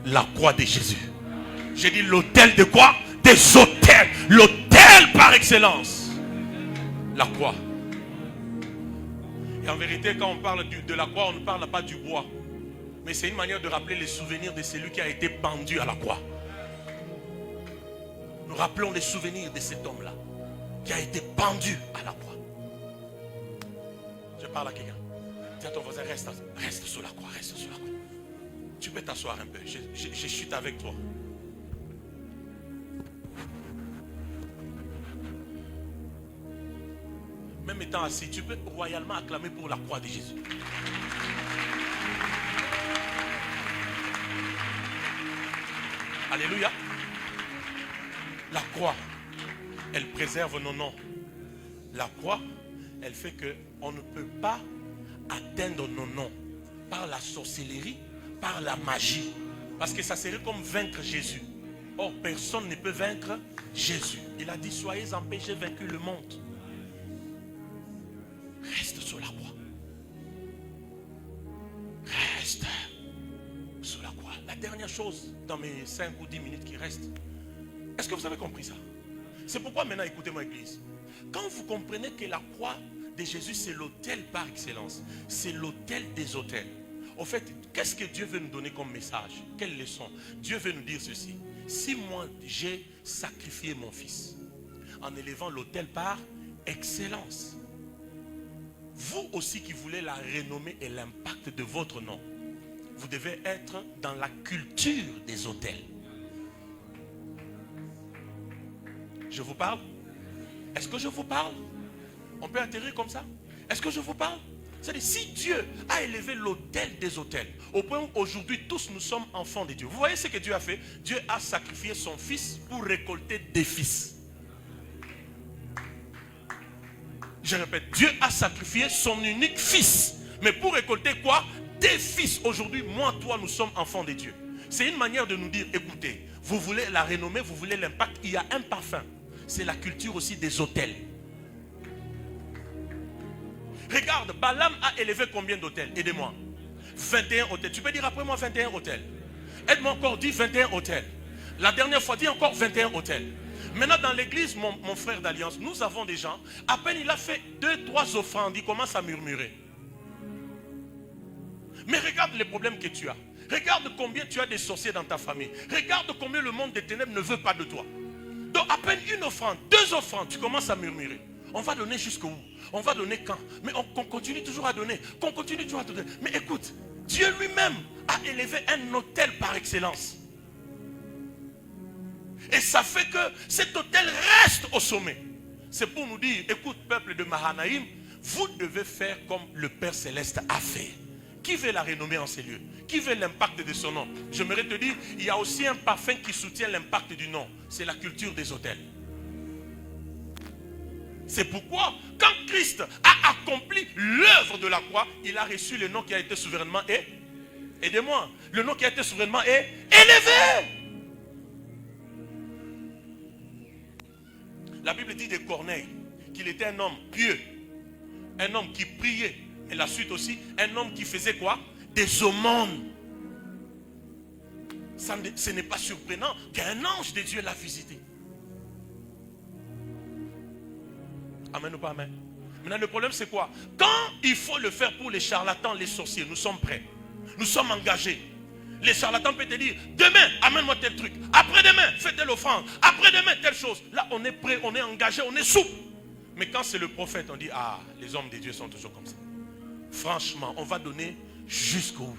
La croix de Jésus. J'ai dit l'autel de quoi? Des autels. L'autel par excellence. La croix. Et en vérité, quand on parle de la croix, on ne parle pas du bois. Mais c'est une manière de rappeler les souvenirs de celui qui a été pendu à la croix. Nous rappelons les souvenirs de cet homme-là qui a été pendu à la croix. Je parle à quelqu'un. Dis à ton voisin, reste sous la croix, reste sous la croix. Tu peux t'asseoir un peu, je chute avec toi. Même étant assis, tu peux royalement acclamer pour la croix de Jésus. Alléluia. La croix, elle préserve nos noms. La croix, elle fait qu'on ne peut pas atteindre nos noms par la sorcellerie, par la magie. Parce que ça serait comme vaincre Jésus. Or, personne ne peut vaincre Jésus. Il a dit, soyez en péché, vaincu le monde. Reste sur la croix. Reste sur la croix. La dernière chose dans mes 5 ou 10 minutes qui restent. Est-ce que vous avez compris ça? C'est pourquoi maintenant, écoutez-moi, église. Quand vous comprenez que la croix de Jésus, c'est l'autel par excellence. C'est l'autel des autels. En fait, qu'est-ce que Dieu veut nous donner comme message? Quelle leçon? Dieu veut nous dire ceci. Si moi, j'ai sacrifié mon fils en élevant l'autel par excellence, vous aussi qui voulez la renommée et l'impact de votre nom, vous devez être dans la culture des autels. Je vous parle? Est-ce que je vous parle? On peut atterrir comme ça? Est-ce que je vous parle? C'est-à-dire, si Dieu a élevé l'autel des autels, au point où aujourd'hui tous nous sommes enfants de Dieu. Vous voyez ce que Dieu a fait? Dieu a sacrifié son fils pour récolter des fils. Je répète, Dieu a sacrifié son unique fils. Mais pour récolter quoi? Des fils. Aujourd'hui, moi, toi, nous sommes enfants de Dieu. C'est une manière de nous dire, écoutez, vous voulez la renommée, vous voulez l'impact, il y a un parfum. C'est la culture aussi des autels. Regarde, Balaam a élevé combien d'autels? Aidez-moi. 21 autels. Tu peux dire après moi 21 autels. Aide-moi encore, dis 21 autels. La dernière fois, dis encore 21 autels. Maintenant, dans l'église, mon frère d'alliance, nous avons des gens, à peine il a fait 2-3 offrandes, il commence à murmurer. Mais regarde les problèmes que tu as. Regarde combien tu as des sorciers dans ta famille. Regarde combien le monde des ténèbres ne veut pas de toi. Donc à peine une offrande, 2 offrandes, tu commences à murmurer. On va donner jusqu'où? On va donner quand? Mais on continue toujours à donner. Qu'on continue toujours à donner. Mais écoute, Dieu lui-même a élevé un autel par excellence. Et ça fait que cet autel reste au sommet. C'est pour nous dire, écoute peuple de Mahanaïm, vous devez faire comme le Père Céleste a fait. Qui veut la renommée en ces lieux? Qui veut l'impact de son nom? J'aimerais te dire, il y a aussi un parfum qui soutient l'impact du nom. C'est la culture des autels. C'est pourquoi, quand Christ a accompli l'œuvre de la croix, il a reçu le nom qui a été souverainement aidez-moi. Le nom qui a été souverainement élevé. La Bible dit de Corneille qu'il était un homme pieux, un homme qui priait, et la suite aussi, un homme qui faisait quoi? Des aumônes. Ce n'est pas surprenant qu'un ange de Dieu l'a visité. Amen ou pas amen? Maintenant le problème c'est quoi? Quand il faut le faire pour les charlatans, les sorciers, nous sommes prêts. Nous sommes engagés. Les charlatans peuvent te dire, demain, amène-moi tel truc. Après-demain, fais telle offrande. Après-demain, telle chose. Là, on est prêt, on est engagé, on est souple. Mais quand c'est le prophète, on dit, ah, les hommes de Dieu sont toujours comme ça. Franchement, on va donner jusqu'au bout.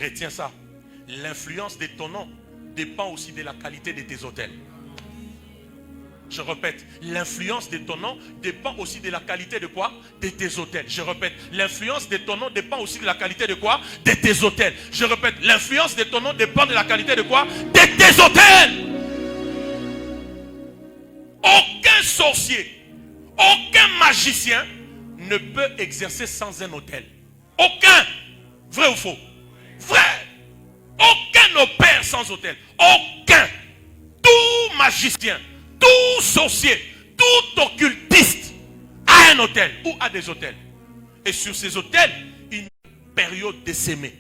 Retiens ça. L'influence de ton nom dépend aussi de la qualité de tes autels. Je répète, l'influence de ton nom dépend aussi de la qualité de quoi? De tes autels. Je répète, l'influence de ton nom dépend aussi de la qualité de quoi? De tes autels. Je répète, l'influence de ton nom dépend de la qualité de quoi? De tes autels. Aucun sorcier, aucun magicien ne peut exercer sans un autel. Aucun. Vrai ou faux? Vrai. Aucun opère sans autel. Aucun. Tout magicien, tout sorcier, tout occultiste a un autel ou a des autels. Et sur ces autels, une période de s'aimer.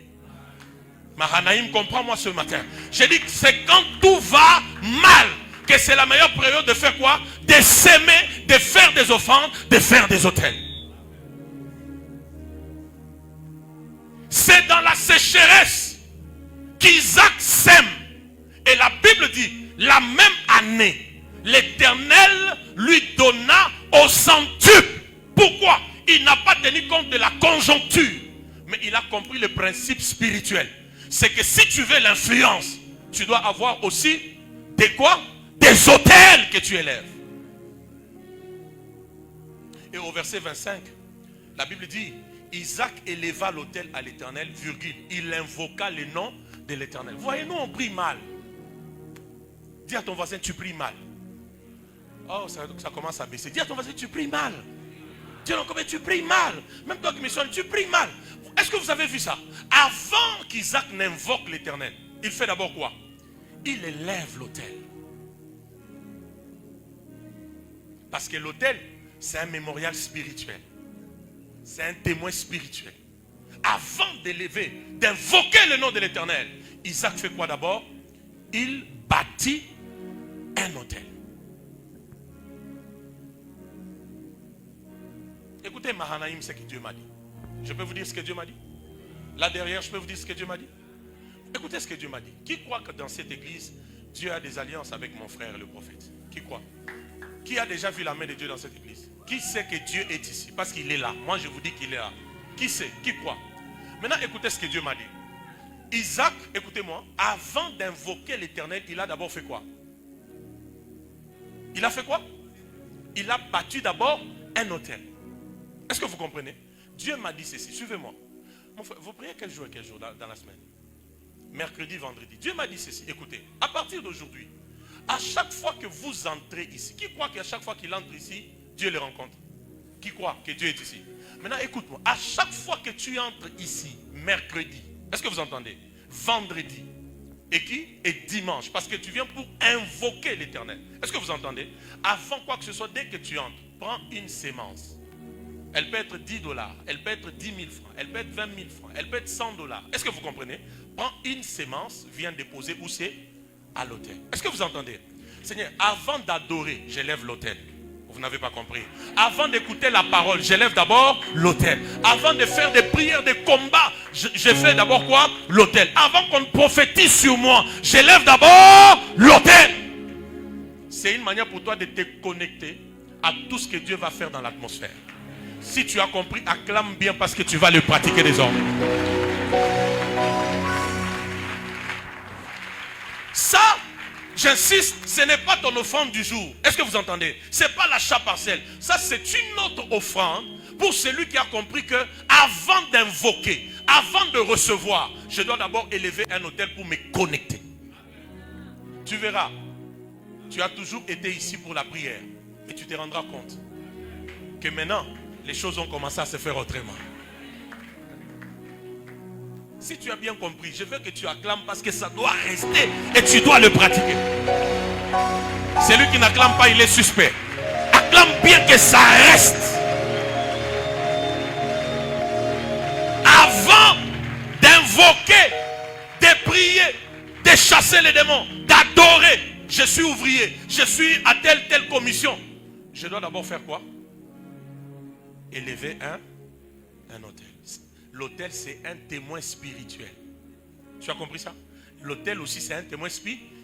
Mahanaïm, comprends-moi ce matin. J'ai dit que c'est quand tout va mal que c'est la meilleure période de faire quoi? De s'aimer, de faire des offrandes, de faire des autels. C'est dans la sécheresse qu'Isaac sème. Et la Bible dit, la même année, l'Éternel lui donna au centuple. Pourquoi? Il n'a pas tenu compte de la conjoncture, mais il a compris le principe spirituel. C'est que si tu veux l'influence, tu dois avoir aussi des quoi? Des autels que tu élèves. Et au verset 25, la Bible dit, Isaac éleva l'autel à l'Éternel, virgule, il invoqua le nom de l'Éternel. Voyez, nous on prie mal. Dis à ton voisin, tu pries mal. Oh, ça commence à baisser. Dis à ton voisin, tu pries mal. Dis à ton copain, tu pries mal. Même toi qui me sonnes, tu pries mal. Est-ce que vous avez vu ça? Avant qu'Isaac n'invoque l'Éternel, il fait d'abord quoi? Il élève l'autel. Parce que l'autel, c'est un mémorial spirituel. C'est un témoin spirituel. Avant d'élever, d'invoquer le nom de l'Éternel, Isaac fait quoi d'abord? Il bâtit un autel. Écoutez, Mahanaïm, ce que Dieu m'a dit. Je peux vous dire ce que Dieu m'a dit? Là derrière, je peux vous dire ce que Dieu m'a dit? Écoutez ce que Dieu m'a dit. Qui croit que dans cette église, Dieu a des alliances avec mon frère le prophète? Qui croit? Qui a déjà vu la main de Dieu dans cette église? Qui sait que Dieu est ici? Parce qu'il est là. Moi, je vous dis qu'il est là. Qui sait? Qui croit? Maintenant, écoutez ce que Dieu m'a dit. Isaac, écoutez-moi, avant d'invoquer l'Éternel, il a d'abord fait quoi? Il a fait quoi? Il a bâti d'abord un autel. Est-ce que vous comprenez? Dieu m'a dit ceci, suivez-moi. Mon frère, vous priez quel jour et quel jour dans la semaine? Mercredi, vendredi. Dieu m'a dit ceci, écoutez, à partir d'aujourd'hui, à chaque fois que vous entrez ici, qui croit qu'à chaque fois qu'il entre ici, Dieu le rencontre? Qui croit que Dieu est ici? Maintenant, écoute-moi, à chaque fois que tu entres ici, mercredi, est-ce que vous entendez? Vendredi, et dimanche, parce que tu viens pour invoquer l'Éternel. Est-ce que vous entendez? Avant quoi que ce soit, dès que tu entres, prends une sémence. Elle peut être 10 $, elle peut être 10 000 francs, elle peut être 20 000 francs, elle peut être 100 $. Est-ce que vous comprenez? Prends une sémence, viens déposer où c'est? À l'autel. Est-ce que vous entendez? Seigneur, avant d'adorer, j'élève l'autel. Vous n'avez pas compris. Avant d'écouter la parole, j'élève d'abord l'autel. Avant de faire des prières, des combats, je fais d'abord quoi? L'autel. Avant qu'on prophétise sur moi, j'élève d'abord l'autel. C'est une manière pour toi de te connecter à tout ce que Dieu va faire dans l'atmosphère. Si tu as compris, acclame bien parce que tu vas le pratiquer désormais. Ça, j'insiste, ce n'est pas ton offrande du jour. Est-ce que vous entendez? Ce n'est pas l'achat partiel. Ça, c'est une autre offrande pour celui qui a compris que avant d'invoquer, avant de recevoir, je dois d'abord élever un autel pour me connecter. Tu verras, tu as toujours été ici pour la prière. Et tu te rendras compte que maintenant, les choses ont commencé à se faire autrement. Si tu as bien compris, je veux que tu acclames parce que ça doit rester et tu dois le pratiquer. Celui qui n'acclame pas, il est suspect. Acclame bien que ça reste. Avant d'invoquer, de prier, de chasser les démons, d'adorer, je suis ouvrier, je suis à telle commission. Je dois d'abord faire quoi? Élever un autel. L'autel, c'est un témoin spirituel. Tu as compris ça? L'autel aussi, c'est un témoin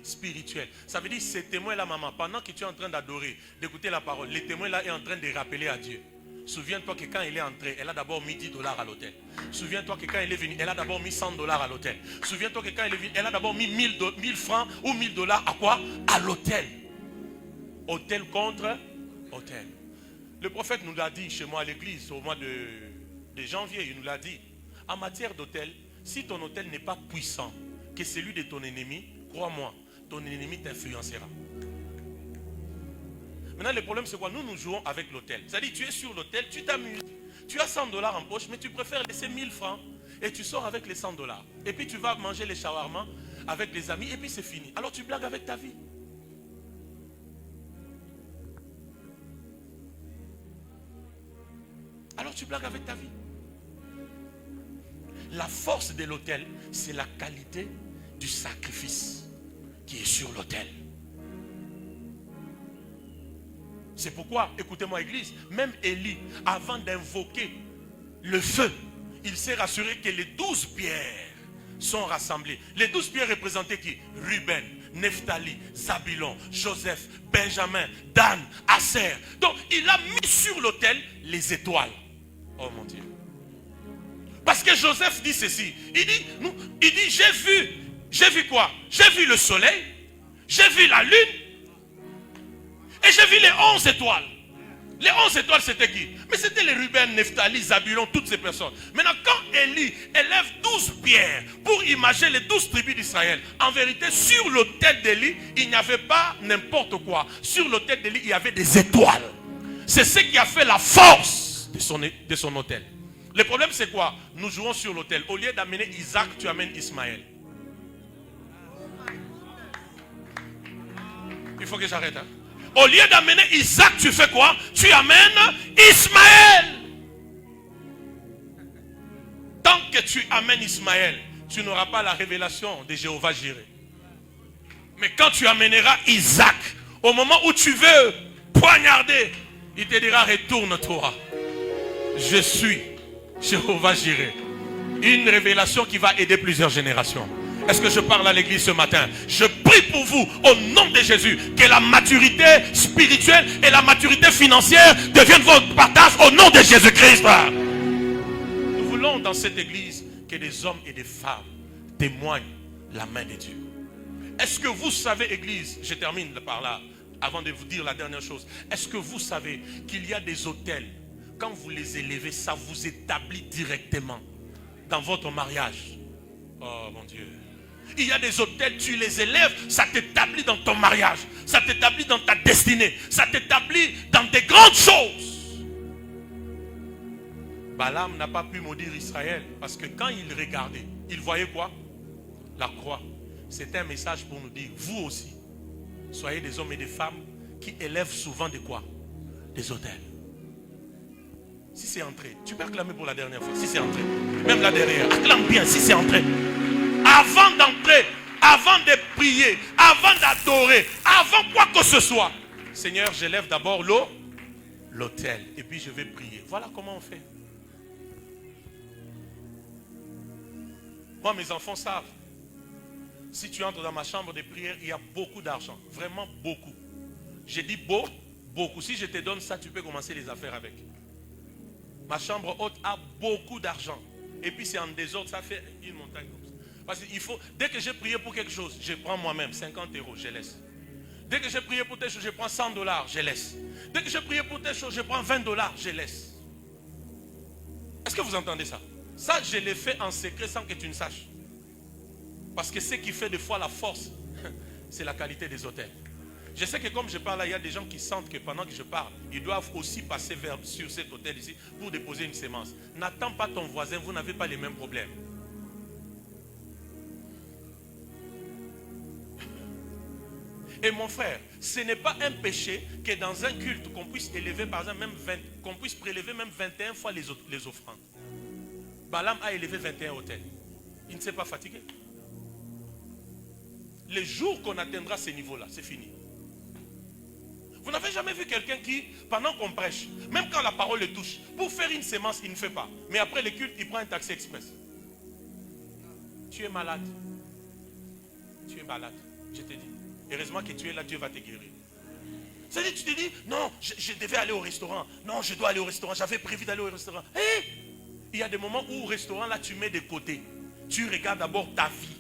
spirituel. Ça veut dire, ces témoins-là, maman, pendant que tu es en train d'adorer, d'écouter la parole, les témoins-là est en train de rappeler à Dieu. Souviens-toi que quand il est entré, elle a d'abord mis $10 à l'hôtel. Souviens-toi que quand il est venu, elle a d'abord mis $100 à l'hôtel. Souviens-toi que quand il est venu, elle a d'abord mis 1000 francs ou $1000 à quoi? À l'hôtel. Hôtel contre hôtel. Le prophète nous l'a dit chez moi à l'église au mois de janvier, il nous l'a dit. En matière d'hôtel, si ton hôtel n'est pas puissant que celui de ton ennemi, crois-moi, ton ennemi t'influencera. Maintenant, le problème, c'est quoi? Nous jouons avec l'hôtel. C'est-à-dire, tu es sur l'hôtel, tu t'amuses. Tu as $100 en poche, mais tu préfères laisser 1000 francs et tu sors avec les $100. Et puis, tu vas manger les shawarma avec les amis et puis c'est fini. Alors, tu blagues avec ta vie. Alors, tu blagues avec ta vie. La force de l'autel, c'est la qualité du sacrifice qui est sur l'autel. C'est pourquoi, écoutez-moi église, même Élie, avant d'invoquer le feu, il s'est rassuré que les 12 pierres sont rassemblées. Les 12 pierres représentaient qui? Ruben, Nephtali, Zabulon, Joseph, Benjamin, Dan, Aser. Donc il a mis sur l'autel les étoiles. Oh mon Dieu. Parce que Joseph dit ceci. Il dit j'ai vu quoi? J'ai vu le soleil, j'ai vu la lune, et j'ai vu les 11 étoiles. Les 11 étoiles, c'était qui? Mais c'était les Ruben, Nephtali, Zabulon, toutes ces personnes. Maintenant, quand Élie élève 12 pierres pour imager les 12 tribus d'Israël, en vérité, sur l'autel d'Élie, il n'y avait pas n'importe quoi. Sur l'autel d'Élie, il y avait des étoiles. C'est ce qui a fait la force de son autel. Le problème, c'est quoi? Nous jouons sur l'autel. Au lieu d'amener Isaac, tu amènes Ismaël. Il faut que j'arrête. Au lieu d'amener Isaac, tu fais quoi? Tu amènes Ismaël. Tant que tu amènes Ismaël, tu n'auras pas la révélation de Jéhovah Jireh. Mais quand tu amèneras Isaac, au moment où tu veux poignarder, il te dira: retourne-toi. Je suis Jéhovah Jireh. Une révélation qui va aider plusieurs générations. Est-ce que je parle à l'église ce matin? Je prie pour vous, au nom de Jésus, que la maturité spirituelle et la maturité financière deviennent votre partage au nom de Jésus-Christ. Nous voulons dans cette église que des hommes et des femmes témoignent la main de Dieu. Est-ce que vous savez, église, je termine par là, avant de vous dire la dernière chose. Est-ce que vous savez qu'il y a des hôtels, quand vous les élevez, ça vous établit directement dans votre mariage? Oh mon Dieu. Il y a des hôtels, tu les élèves, ça t'établit dans ton mariage, ça t'établit dans ta destinée, ça t'établit dans des grandes choses. Balaam n'a pas pu maudire Israël parce que quand il regardait, il voyait quoi? La croix. C'est un message pour nous dire, vous aussi, soyez des hommes et des femmes qui élèvent souvent de quoi? Des hôtels. Si c'est entré, tu peux acclamer pour la dernière fois. Si c'est entré, même là derrière, acclame bien si c'est entré. Avant d'entrer, avant de prier, avant d'adorer, avant quoi que ce soit, Seigneur, j'élève d'abord l'autel. Et puis je vais prier. Voilà comment on fait. Moi, mes enfants savent. Si tu entres dans ma chambre de prière, il y a beaucoup d'argent. Vraiment beaucoup. J'ai dit beaucoup. Si je te donne ça, tu peux commencer les affaires avec. Ma chambre haute a beaucoup d'argent. Et puis c'est en désordre, ça fait une montagne comme ça. Parce qu'il faut, dès que j'ai prié pour quelque chose, je prends moi-même 50 €, je laisse. Dès que j'ai prié pour telle chose, je prends 100 $, je laisse. Dès que j'ai prié pour telle chose, je prends 20 $, je laisse. Est-ce que vous entendez ça? Ça, je l'ai fait en secret sans que tu ne saches. Parce que ce qui fait des fois la force, c'est la qualité des hôtels. Je sais que comme je parle là, il y a des gens qui sentent que pendant que je parle, ils doivent aussi passer sur cet hôtel ici pour déposer une sémence. N'attends pas ton voisin, vous n'avez pas les mêmes problèmes. Et mon frère, ce n'est pas un péché que dans un culte qu'on puisse élever par exemple même 20, qu'on puisse prélever même 21 fois les offrandes. Balaam a élevé 21 hôtels. Il ne s'est pas fatigué. Le jour qu'on atteindra ces niveaux-là, c'est fini. Vous n'avez jamais vu quelqu'un qui, pendant qu'on prêche, même quand la parole le touche, pour faire une sémence, il ne fait pas. Mais après le culte, il prend un taxi express. Tu es malade. Tu es malade, je te dis. Heureusement que tu es là, Dieu va te guérir. C'est-à-dire, tu te dis, non, je devais aller au restaurant. Non, je dois aller au restaurant. J'avais prévu d'aller au restaurant. Il y a des moments où au restaurant, là, tu mets de côté. Tu regardes d'abord ta vie.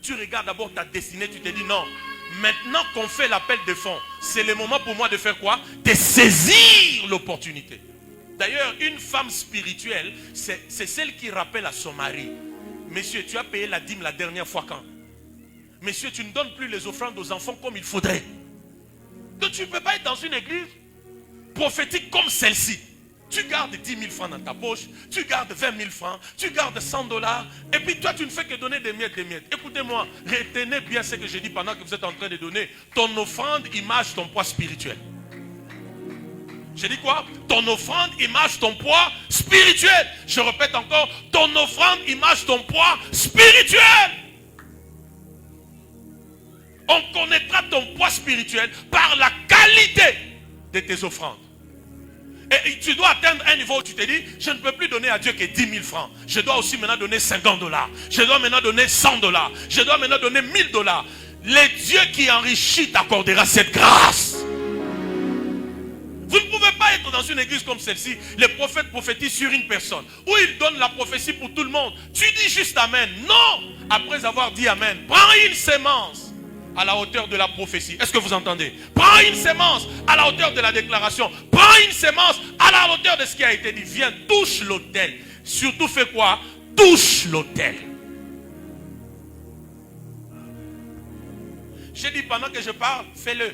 Tu regardes d'abord ta destinée. Tu te dis, non, maintenant qu'on fait l'appel de fonds, c'est le moment pour moi de faire quoi? De saisir l'opportunité. D'ailleurs, une femme spirituelle, c'est celle qui rappelle à son mari, monsieur, tu as payé la dîme la dernière fois quand? Monsieur, tu ne donnes plus les offrandes aux enfants comme il faudrait. Donc tu ne peux pas être dans une église prophétique comme celle-ci. Tu gardes 10 000 francs dans ta poche, tu gardes 20 000 francs, tu gardes 100 $, et puis toi tu ne fais que donner des miettes, des miettes. Écoutez-moi, retenez bien ce que je dis pendant que vous êtes en train de donner. Ton offrande image ton poids spirituel. Je dis quoi? Ton offrande image ton poids spirituel. Je répète encore, ton offrande image ton poids spirituel. On connaîtra ton poids spirituel par la qualité de tes offrandes. Et tu dois atteindre un niveau où tu te dis, je ne peux plus donner à Dieu que 10 000 francs. Je dois aussi maintenant donner 50 $. Je dois maintenant donner 100 $. Je dois maintenant donner 1000 $. Le Dieu qui enrichit t'accordera cette grâce. Vous ne pouvez pas être dans une église comme celle-ci. Le prophète prophétise sur une personne, où il donne la prophétie pour tout le monde. Tu dis juste Amen. Non. Après avoir dit Amen, prends une sémence à la hauteur de la prophétie. Est-ce que vous entendez? Prends une sémence à la hauteur de la déclaration. Prends une sémence à la hauteur de ce qui a été dit. Viens, touche l'autel. Surtout fais quoi? Touche l'autel. J'ai dit pendant que je parle, fais-le.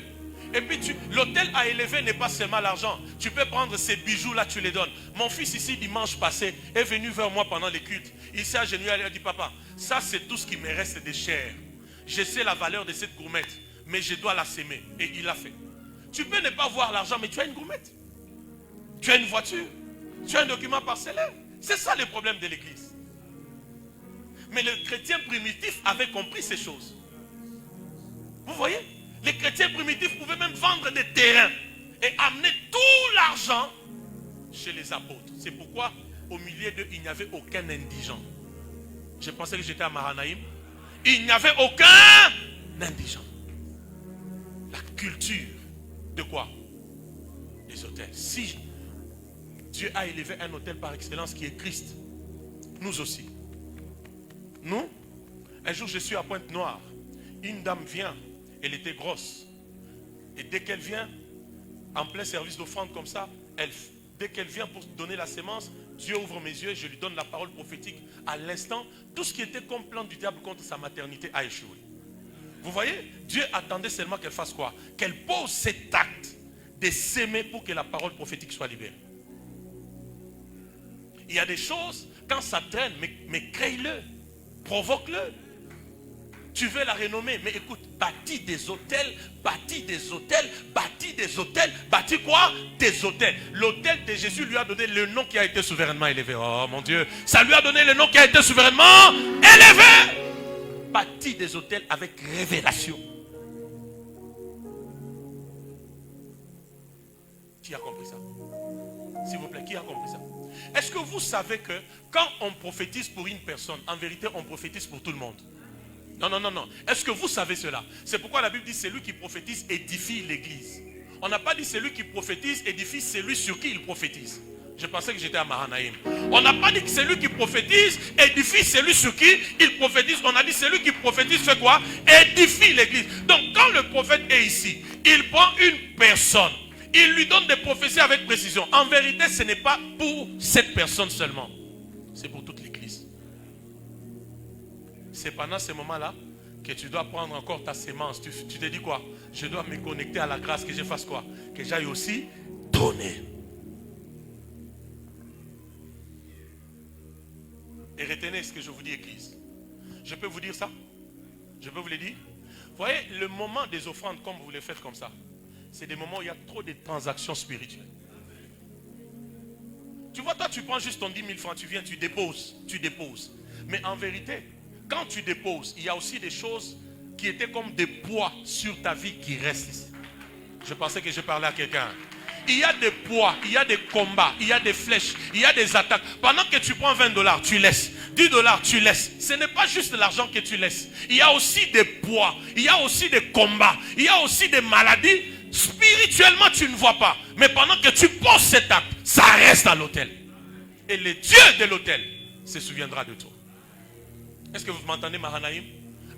Et puis l'autel à élever n'est pas seulement l'argent. Tu peux prendre ces bijoux là, tu les donnes. Mon fils ici dimanche passé est venu vers moi pendant les cultes. Il s'est agenouillé, il a dit, papa, ça c'est tout ce qui me reste de chair. Je sais la valeur de cette gourmette, mais je dois la s'aimer. Et il l'a fait. Tu peux ne pas voir l'argent, mais tu as une gourmette. Tu as une voiture. Tu as un document parcellaire. C'est ça le problème de l'église. Mais le chrétien primitif avait compris ces choses. Vous voyez? Les chrétiens primitifs pouvaient même vendre des terrains et amener tout l'argent chez les apôtres. C'est pourquoi au milieu d'eux, il n'y avait aucun indigent. Je pensais que j'étais à Mahanaïm. Il n'y avait aucun indigent. La culture de quoi? Des hôtels. Si Dieu a élevé un hôtel par excellence qui est Christ, nous aussi. Nous, un jour je suis à Pointe-Noire. Une dame vient, elle était grosse. Et dès qu'elle vient, en plein service d'offrande comme ça, dès qu'elle vient pour donner la sémence, Dieu ouvre mes yeux et je lui donne la parole prophétique. À l'instant, tout ce qui était comme plan du diable contre sa maternité a échoué. Vous voyez, Dieu attendait seulement qu'elle fasse quoi? Qu'elle pose cet acte de s'aimer pour que la parole prophétique soit libérée. Il y a des choses, quand ça traîne, mais crée-le, provoque-le. Tu veux la renommer, mais écoute, bâtis des hôtels, bâtis des hôtels, bâtis des hôtels, bâtis quoi? Des hôtels. L'hôtel de Jésus lui a donné le nom qui a été souverainement élevé. Oh mon Dieu, ça lui a donné le nom qui a été souverainement élevé. Bâtis des hôtels avec révélation. Qui a compris ça? S'il vous plaît, qui a compris ça? Est-ce que vous savez que quand on prophétise pour une personne, en vérité, on prophétise pour tout le monde? Non, non, non, non. Est-ce que vous savez cela? C'est pourquoi la Bible dit celui qui prophétise édifie l'église. On n'a pas dit celui qui prophétise édifie celui sur qui il prophétise. Je pensais que j'étais à Mahanaïm. On n'a pas dit que celui qui prophétise édifie celui sur qui il prophétise. On a dit celui qui prophétise fait quoi? Édifie l'église. Donc quand le prophète est ici, il prend une personne. Il lui donne des prophéties avec précision. En vérité, ce n'est pas pour cette personne seulement. C'est pour toute l'église. C'est pendant ce moment-là que tu dois prendre encore ta sémence. Tu te dis quoi? Je dois me connecter à la grâce, que je fasse quoi? Que j'aille aussi donner. Et retenez ce que je vous dis, église. Je peux vous dire ça? Je peux vous le dire? Vous voyez, le moment des offrandes, comme vous les faites comme ça, c'est des moments où il y a trop de transactions spirituelles. Tu vois, toi, tu prends juste ton 10 000 francs, tu viens, tu déposes. Mais en vérité, quand tu déposes, il y a aussi des choses qui étaient comme des poids sur ta vie qui restent ici. Je pensais que je parlais à quelqu'un. Il y a des poids, il y a des combats, il y a des flèches, il y a des attaques. Pendant que tu prends 20 $, tu laisses. 10 $, tu laisses. Ce n'est pas juste l'argent que tu laisses. Il y a aussi des poids, il y a aussi des combats, il y a aussi des maladies. Spirituellement, tu ne vois pas. Mais pendant que tu poses cet acte, ça reste à l'autel. Et le Dieu de l'autel se souviendra de toi. Est-ce que vous m'entendez, Mahanaïm?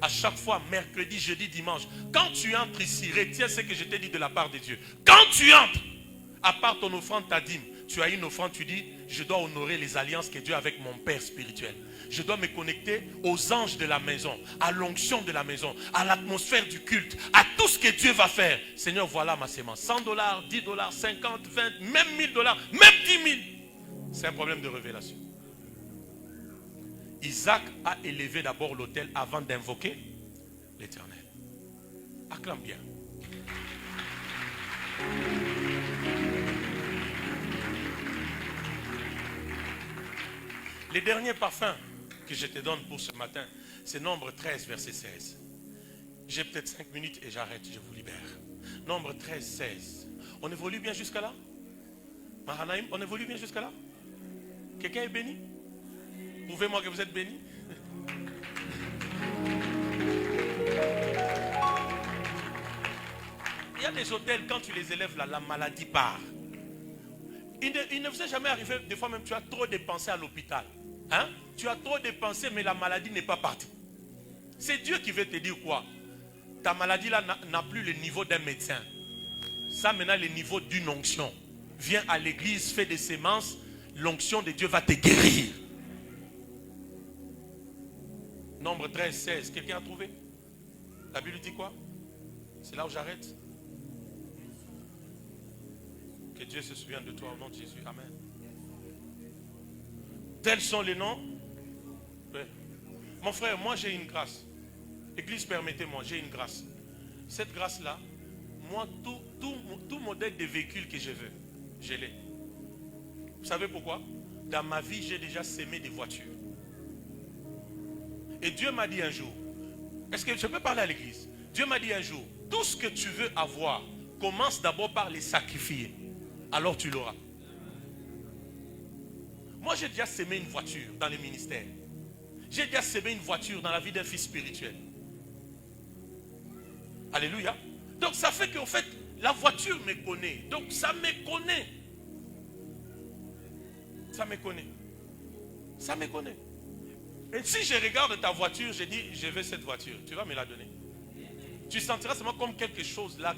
À chaque fois, mercredi, jeudi, dimanche, quand tu entres ici, retiens ce que je t'ai dit de la part de Dieu. Quand tu entres, à part ton offrande, ta dîme, tu as une offrande, tu dis, je dois honorer les alliances que Dieu a avec mon Père spirituel. Je dois me connecter aux anges de la maison, à l'onction de la maison, à l'atmosphère du culte, à tout ce que Dieu va faire. Seigneur, voilà ma sémence. 100 $, 10 $, 50, 20, même 1000 $, même 10 000. C'est un problème de révélation. Isaac a élevé d'abord l'autel avant d'invoquer l'Éternel. Acclame bien. Les derniers parfums que je te donne pour ce matin, c'est Nombre 13, verset 16. J'ai peut-être 5 minutes et j'arrête, je vous libère. Nombre 13, 16. On évolue bien jusqu'à là? Mahanaïm, on évolue bien jusqu'à là? Quelqu'un est béni? Prouvez-moi que vous êtes béni. Il y a des hôtels, quand tu les élèves là, la maladie part. Il ne vous est jamais arrivé, des fois même tu as trop dépensé à l'hôpital. Hein? Tu as trop dépensé, mais la maladie n'est pas partie. C'est Dieu qui veut te dire quoi? Ta maladie là n'a plus le niveau d'un médecin. Ça maintenant le niveau d'une onction. Viens à l'église, fais des sémences, l'onction de Dieu va te guérir. Nombre 13, 16. Quelqu'un a trouvé? La Bible dit quoi? C'est là où j'arrête. Que Dieu se souvienne de toi au nom de Jésus. Amen. Tels sont les noms. Oui. Mon frère, moi j'ai une grâce. Église, permettez-moi, j'ai une grâce. Cette grâce-là, moi, tout modèle de véhicule que je veux, je l'ai. Vous savez pourquoi? Dans ma vie, j'ai déjà sémé des voitures. Et Dieu m'a dit un jour, est-ce que je peux parler à l'église? Dieu m'a dit un jour, tout ce que tu veux avoir, commence d'abord par les sacrifier. Alors tu l'auras. Moi, j'ai déjà sémé une voiture dans les ministères. J'ai déjà sémé une voiture dans la vie d'un fils spirituel. Alléluia. Donc ça fait qu'en fait, la voiture me connaît. Donc ça me connaît. Ça me connaît. Ça me connaît. Et si je regarde ta voiture, je dis, je veux cette voiture. Tu vas me la donner. Tu sentiras seulement comme quelque chose là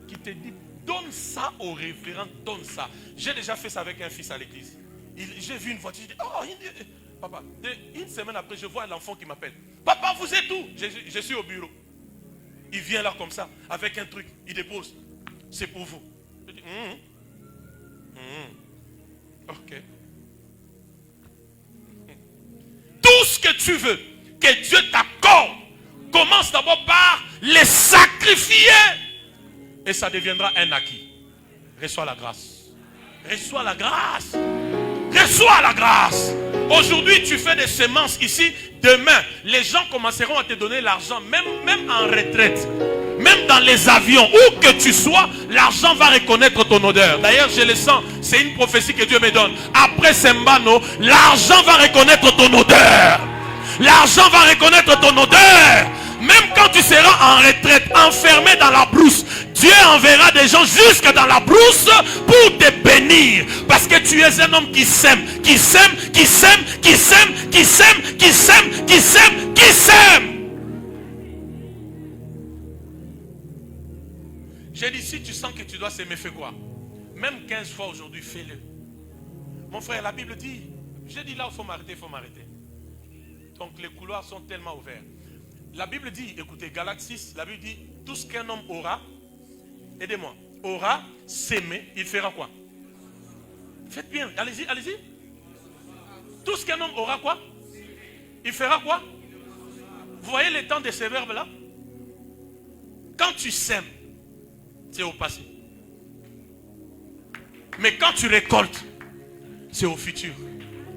qui te dit, donne ça au révérend, donne ça. J'ai déjà fait ça avec un fils à l'église. J'ai vu une voiture, je dis, oh, papa, une semaine après, je vois l'enfant qui m'appelle. Papa, vous êtes où? Je suis au bureau. Il vient là comme ça, avec un truc, il dépose. C'est pour vous. Je dis, ok. Tout ce que tu veux que Dieu t'accorde, commence d'abord par les sacrifier. Et ça deviendra un acquis. Reçois la grâce. Reçois la grâce. Reçois la grâce. Aujourd'hui, tu fais des semences ici. Demain, les gens commenceront à te donner l'argent, même en retraite. même dans les avions, où que tu sois, l'argent va reconnaître ton odeur. D'ailleurs, je le sens, c'est une prophétie que Dieu me donne. Après Sembano, l'argent va reconnaître ton odeur. L'argent va reconnaître ton odeur. Même quand tu seras en retraite, enfermé dans la brousse, Dieu enverra des gens jusque dans la brousse pour te bénir. Parce que tu es un homme qui sème, qui sème, qui sème, qui sème, qui sème, qui sème, qui sème, qui sème. J'ai dit, si tu sens que tu dois s'aimer, fais quoi? Même 15 fois aujourd'hui, fais-le. Mon frère, la Bible dit, j'ai dit là, il faut m'arrêter, il faut m'arrêter. Donc les couloirs sont tellement ouverts. La Bible dit, écoutez, Galates 6, la Bible dit, tout ce qu'un homme aura, aidez-moi, aura s'aimer, il fera quoi? Faites bien, allez-y, allez-y. Tout ce qu'un homme aura quoi? Il fera quoi? Vous voyez les temps de ces verbes-là? Quand tu sèmes, c'est au passé. Mais quand tu récoltes, c'est au futur.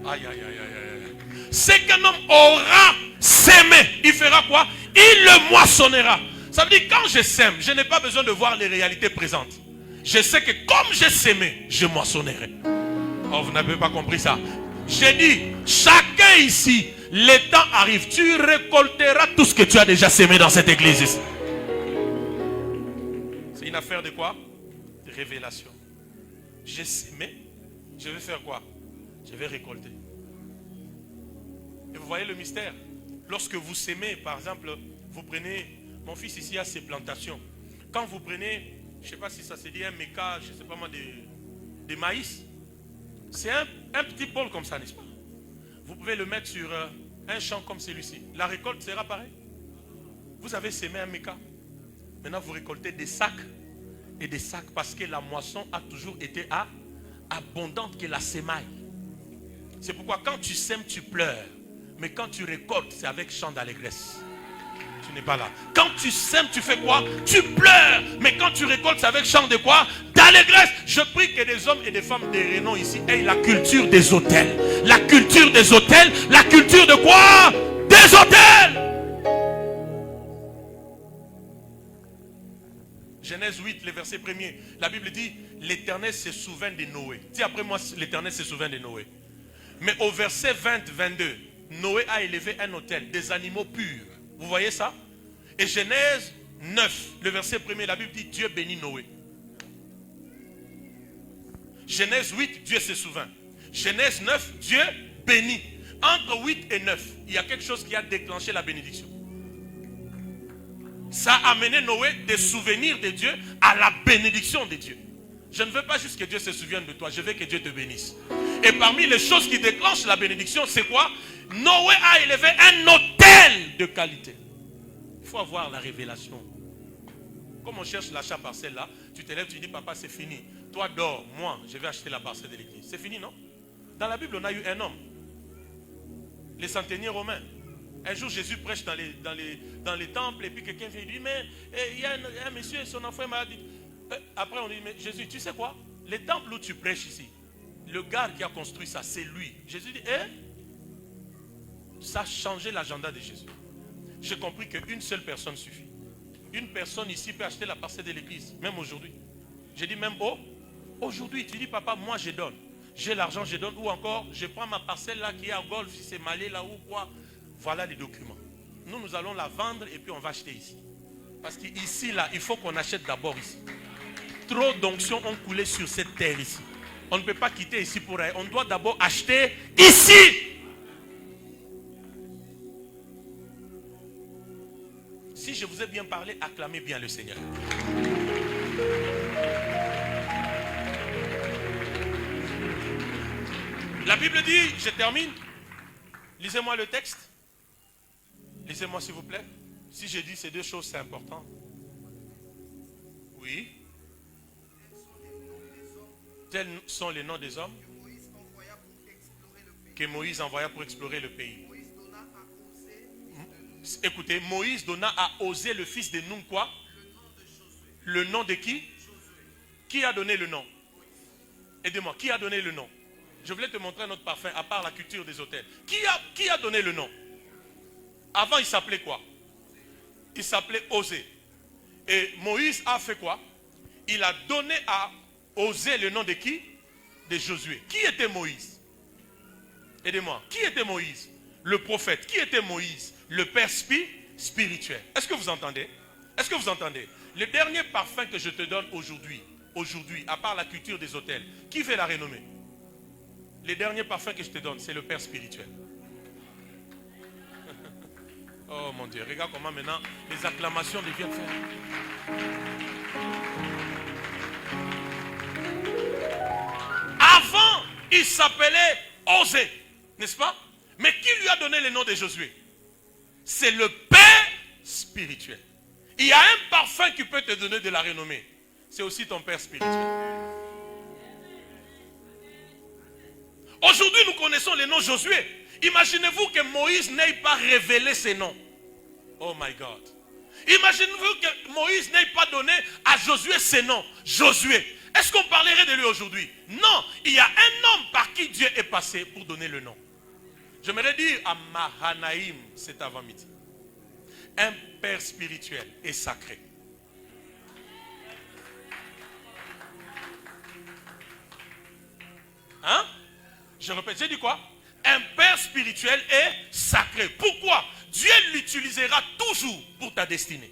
Aïe, aïe, aïe, aïe, aïe. C'est qu'un homme aura s'aimé. Il fera quoi? Il le moissonnera. Ça veut dire quand je sème, je n'ai pas besoin de voir les réalités présentes. Je sais que comme j'ai sémé, je moissonnerai. Oh, vous n'avez pas compris ça. J'ai dit, chacun ici, le temps arrive, tu récolteras tout ce que tu as déjà sémé dans cette église. C'est une affaire de quoi? De révélation. J'ai sémé, je vais faire quoi? Je vais récolter. Et vous voyez le mystère. Lorsque vous sémez, par exemple, vous prenez, mon fils ici a ses plantations. Quand vous prenez, je ne sais pas si ça se dit un méca, je ne sais pas moi, de maïs, c'est un petit bol comme ça, n'est-ce pas? Vous pouvez le mettre sur un champ comme celui-ci. La récolte sera pareille. Vous avez sémé un méca. Maintenant, vous récoltez des sacs et des sacs parce que la moisson a toujours été abondante que la sémaille. C'est pourquoi quand tu sèmes, tu pleures. Mais quand tu récoltes, c'est avec chant d'allégresse. Tu n'es pas là. Quand tu sèmes, tu fais quoi? Tu pleures. Mais quand tu récoltes, c'est avec chant de quoi? D'allégresse. Je prie que des hommes et des femmes de renom ici aient la culture des autels. La culture des autels. La culture de quoi? Des autels. Genèse 8, le verset 1er. La Bible dit, l'Éternel se souvint de Noé. Dis après moi, l'Éternel se souvint de Noé. Mais au verset 20-22, Noé a élevé un autel, des animaux purs. Vous voyez ça? Et Genèse 9, le verset 1er, la Bible dit, Dieu bénit Noé. Genèse 8, Dieu se souvint. Genèse 9, Dieu bénit. Entre 8 et 9, il y a quelque chose qui a déclenché la bénédiction. Ça a amené Noé des souvenirs de Dieu à la bénédiction de Dieu. Je ne veux pas juste que Dieu se souvienne de toi, je veux que Dieu te bénisse. Et parmi les choses qui déclenchent la bénédiction, c'est quoi? Noé a élevé un autel de qualité. Il faut avoir la révélation. Comme on cherche l'achat parcelle là, tu te lèves, tu dis papa c'est fini. Toi dors, moi je vais acheter la parcelle de l'église. C'est fini non? Dans la Bible on a eu un homme. Les centeniers romains. Un jour Jésus prêche dans les temples et puis quelqu'un vient lui dire mais il y a un monsieur et son enfant est malade. Après on dit mais Jésus tu sais quoi? Les temples où tu prêches ici, le gars qui a construit ça c'est lui. Jésus dit ça a changé l'agenda de Jésus. J'ai compris qu'une seule personne suffit. Une personne ici peut acheter la parcelle de l'église, même aujourd'hui. J'ai dit même aujourd'hui, tu dis papa, moi je donne. J'ai l'argent, je donne. Ou encore, je prends ma parcelle là qui est à Golfe, si c'est Malais là ou quoi. Voilà les documents. Nous allons la vendre et puis on va acheter ici. Parce qu'ici là, il faut qu'on achète d'abord ici. Trop d'onctions ont coulé sur cette terre ici. On ne peut pas quitter ici pour aller. On doit d'abord acheter ici. Si je vous ai bien parlé, acclamez bien le Seigneur. La Bible dit, je termine. Lisez-moi le texte. Lisez-moi s'il vous plaît. Si j'ai dit ces deux choses, c'est important. Oui. Tels sont les noms des hommes que Moïse envoya pour explorer le pays. Écoutez, Moïse donna à Osée le fils de Nun quoi? Le nom de qui? Qui a donné le nom? Aidez-moi, qui a donné le nom? Je voulais te montrer notre parfum, à part la culture des hôtels. Qui a donné le nom? Avant, il s'appelait quoi? Il s'appelait Osée. Et Moïse a fait quoi? Il a donné à Osée le nom de qui? De Josué. Qui était Moïse? Aidez-moi. Qui était Moïse? Le prophète. Qui était Moïse? Le père spirituel. Est-ce que vous entendez? Est-ce que vous entendez? Le dernier parfum que je te donne aujourd'hui, à part la culture des hôtels, qui fait la renommée? Le dernier parfum que je te donne, c'est le père spirituel. Oh mon Dieu, regarde comment maintenant les acclamations deviennent faire. Avant, il s'appelait Osée, n'est-ce pas? Mais qui lui a donné le nom de Josué? C'est le père spirituel. Il y a un parfum qui peut te donner de la renommée. C'est aussi ton père spirituel. Aujourd'hui, nous connaissons le nom Josué. Imaginez-vous que Moïse n'ait pas révélé ses noms. Oh my God. Imaginez-vous que Moïse n'ait pas donné à Josué ses noms. Josué. Est-ce qu'on parlerait de lui aujourd'hui? Non. Il y a un homme par qui Dieu est passé pour donner le nom. J'aimerais dire à Mahanaïm cet avant-midi. Un père spirituel et sacré. Hein? Je répète, j'ai dit quoi? Un père spirituel et sacré. Pourquoi? Dieu l'utilisera toujours pour ta destinée.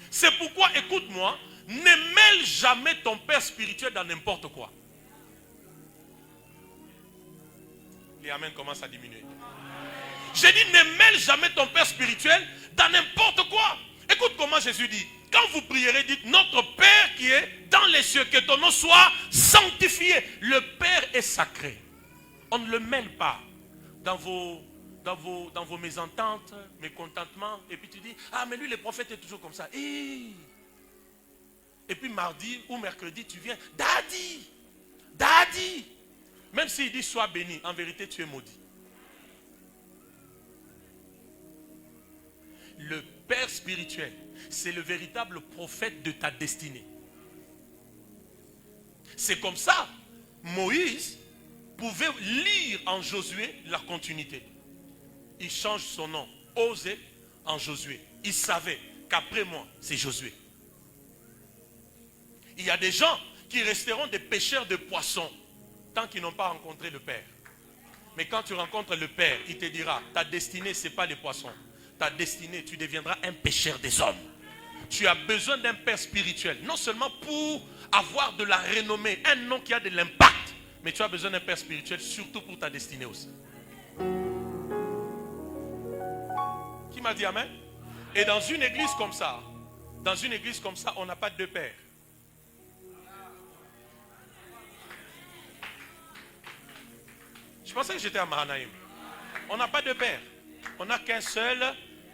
C'est pourquoi, écoute-moi, ne mêle jamais ton père spirituel dans n'importe quoi. Les amens commencent à diminuer. J'ai dit, ne mêle jamais ton père spirituel dans n'importe quoi. Écoute comment Jésus dit. Quand vous prierez, dites, notre Père qui est dans les cieux, que ton nom soit sanctifié. Le Père est sacré. On ne le mêle pas dans vos mésententes, mécontentements. Et puis tu dis, ah mais lui le prophète est toujours comme ça. Et puis mardi ou mercredi, tu viens, Daddy, Daddy. Même s'il dit, sois béni, en vérité tu es maudit. Le Père spirituel, c'est le véritable prophète de ta destinée. C'est comme ça, Moïse pouvait lire en Josué la continuité. Il change son nom, Osée, en Josué. Il savait qu'après moi, c'est Josué. Il y a des gens qui resteront des pêcheurs de poissons tant qu'ils n'ont pas rencontré le Père. Mais quand tu rencontres le Père, il te dira, ta destinée, ce n'est pas les poissons. Ta destinée, tu deviendras un pêcheur des hommes. Tu as besoin d'un père spirituel, non seulement pour avoir de la renommée, un nom qui a de l'impact, mais tu as besoin d'un père spirituel, surtout pour ta destinée aussi. Qui m'a dit amen? Et dans une église comme ça, on n'a pas deux pères. Je pensais que j'étais à Mahanaïm. On n'a pas de père. On n'a qu'un seul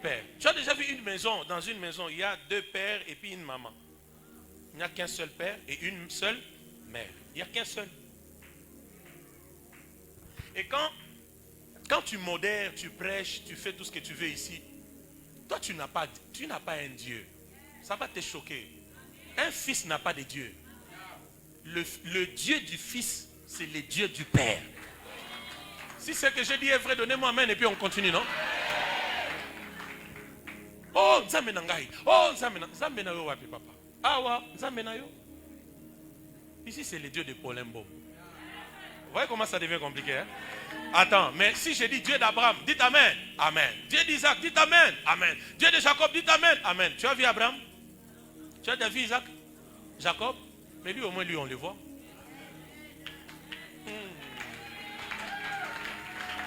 père. Tu as déjà vu une maison, dans une maison, il y a deux pères et puis une maman. Il n'y a qu'un seul père et une seule mère. Il n'y a qu'un seul. Et quand tu modères, tu prêches, tu fais tout ce que tu veux ici, toi tu n'as pas un Dieu. Ça va te choquer. Un fils n'a pas de Dieu. Le Dieu du fils, c'est le Dieu du Père. Si ce que j'ai dit est vrai, donnez-moi amen et puis on continue, non? Oh, Nzambe na ngai. Oh, Nzambe na yo wapi, papa? Ah wa, Nzambe na yo. Ici, c'est le Dieu de Polembo. Vous voyez comment ça devient compliqué, hein? Attends, mais si je dis Dieu d'Abraham, dites amen. Amen. Dieu d'Isaac, dites amen. Amen. Dieu de Jacob, dites amen. Amen. Tu as vu Abraham? Tu as vu Isaac? Jacob? Mais lui, au moins, lui, on le voit.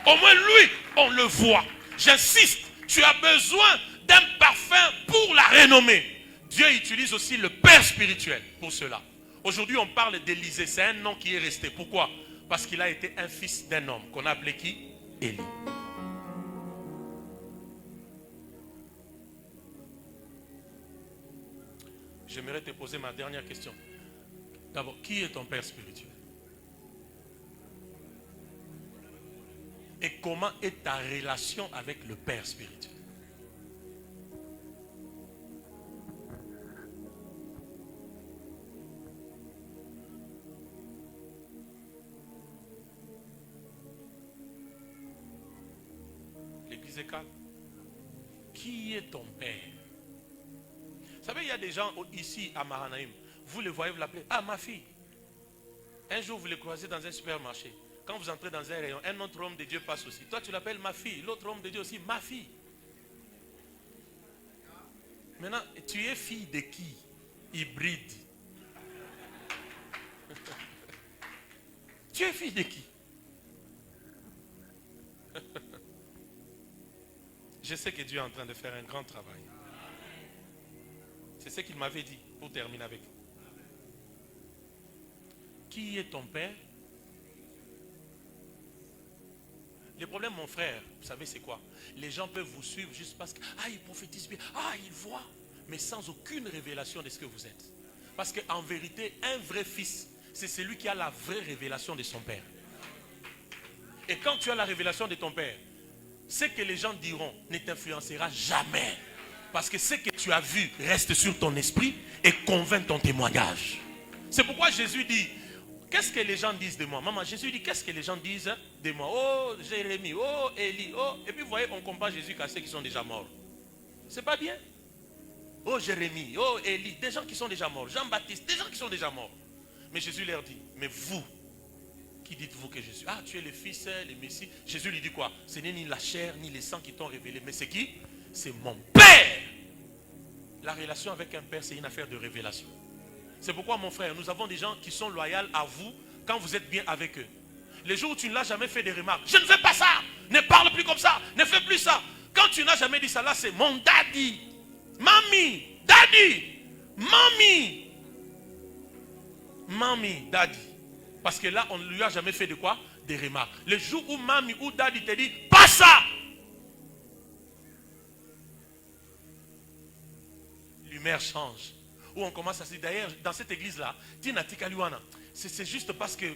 Au moins lui, on le voit. J'insiste, tu as besoin d'un parfum pour la renommée. Dieu utilise aussi le père spirituel pour cela. Aujourd'hui, on parle d'Élisée. C'est un nom qui est resté. Pourquoi? Parce qu'il a été un fils d'un homme qu'on a appelé qui? Élie. J'aimerais te poser ma dernière question. D'abord, qui est ton père spirituel? Et comment est ta relation avec le Père spirituel? L'église est calme. Qui est ton Père? Vous savez, il y a des gens ici à Mahanaïm. Vous les voyez, vous l'appelez, ah, ma fille. Un jour, vous les croisez dans un supermarché. Quand vous entrez dans un rayon, un autre homme de Dieu passe aussi. Toi, tu l'appelles ma fille. L'autre homme de Dieu aussi, ma fille. Maintenant, tu es fille de qui? Hybride. Tu es fille de qui? Je sais que Dieu est en train de faire un grand travail. C'est ce qu'il m'avait dit pour terminer avec. Qui est ton père? Le problème, mon frère, vous savez c'est quoi? Les gens peuvent vous suivre juste parce que, ah, ils prophétisent bien, ah, ils voient, mais sans aucune révélation de ce que vous êtes. Parce qu'en vérité, un vrai fils, c'est celui qui a la vraie révélation de son père. Et quand tu as la révélation de ton père, ce que les gens diront ne t'influencera jamais. Parce que ce que tu as vu reste sur ton esprit et convainc ton témoignage. C'est pourquoi Jésus dit, qu'est-ce que les gens disent de moi? Maman, Jésus dit, qu'est-ce que les gens disent de moi? Oh, Jérémie, oh, Élie, oh. Et puis vous voyez, on compare Jésus à ceux qui sont déjà morts. C'est pas bien? Oh, Jérémie, oh, Élie, des gens qui sont déjà morts. Jean-Baptiste, des gens qui sont déjà morts. Mais Jésus leur dit, mais vous, qui dites-vous que je suis? Ah, tu es le Fils, le Messie. Jésus lui dit quoi? Ce n'est ni la chair, ni les sangs qui t'ont révélé. Mais c'est qui? C'est mon Père. La relation avec un Père, c'est une affaire de révélation. C'est pourquoi, mon frère, nous avons des gens qui sont loyaux à vous quand vous êtes bien avec eux. Les jours où tu ne l'as jamais fait des remarques, je ne fais pas ça, ne parle plus comme ça, ne fais plus ça. Quand tu n'as jamais dit ça, là, c'est mon daddy, mamie, daddy, mamie, mamie, daddy. Parce que là, on ne lui a jamais fait de quoi? Des remarques. Le jour où mamie ou daddy te dit, pas ça, l'humeur change. Où on commence à se dire, d'ailleurs, dans cette église-là, c'est juste parce que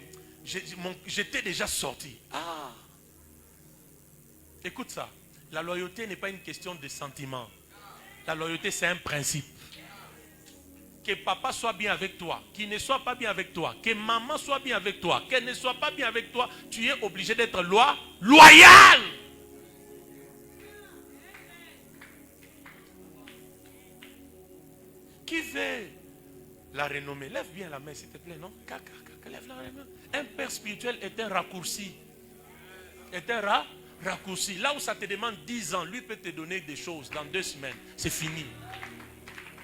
j'étais déjà sorti. Ah! Écoute ça. La loyauté n'est pas une question de sentiment. La loyauté, c'est un principe. Que papa soit bien avec toi, qu'il ne soit pas bien avec toi, que maman soit bien avec toi, qu'elle ne soit pas bien avec toi, tu es obligé d'être loyal. Qui veut la renommée? Lève bien la main, s'il te plaît, non? Lève la main. Un père spirituel est un raccourci. Est un raccourci. Là où ça te demande 10 ans, lui peut te donner des choses dans 2 semaines. C'est fini.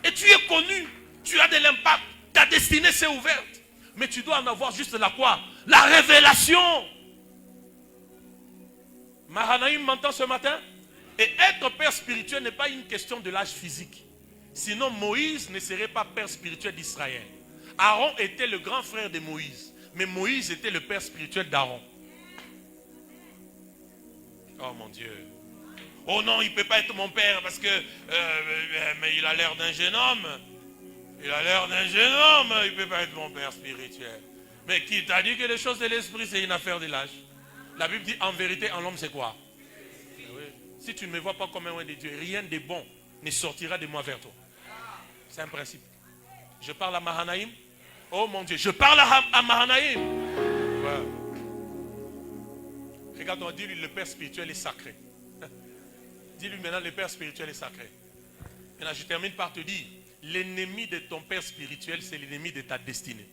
Et tu es connu. Tu as de l'impact. Ta destinée s'est ouverte. Mais tu dois en avoir juste la quoi? La révélation. Mahanaïm m'entend ce matin? Et être père spirituel n'est pas une question de l'âge physique. Sinon Moïse ne serait pas père spirituel d'Israël. Aaron était le grand frère de Moïse. Mais Moïse était le père spirituel d'Aaron. Oh mon Dieu. Oh non, il ne peut pas être mon père parce que mais il a l'air d'un jeune homme. Il a l'air d'un jeune homme. Il ne peut pas être mon père spirituel. Mais qui t'a dit que les choses de l'esprit, c'est une affaire de l'âge? La Bible dit en vérité, en l'homme, c'est quoi? Oui. Si tu ne me vois pas comme un roi de Dieu, rien de bon ne sortira de moi vers toi. C'est un principe. Je parle à Mahanaïm. Oh mon Dieu, je parle à Mahanaïm. Ouais. Regarde, on dit lui, le père spirituel est sacré. Dis-lui maintenant, le père spirituel est sacré. Maintenant, je termine par te dire, l'ennemi de ton père spirituel, c'est l'ennemi de ta destinée.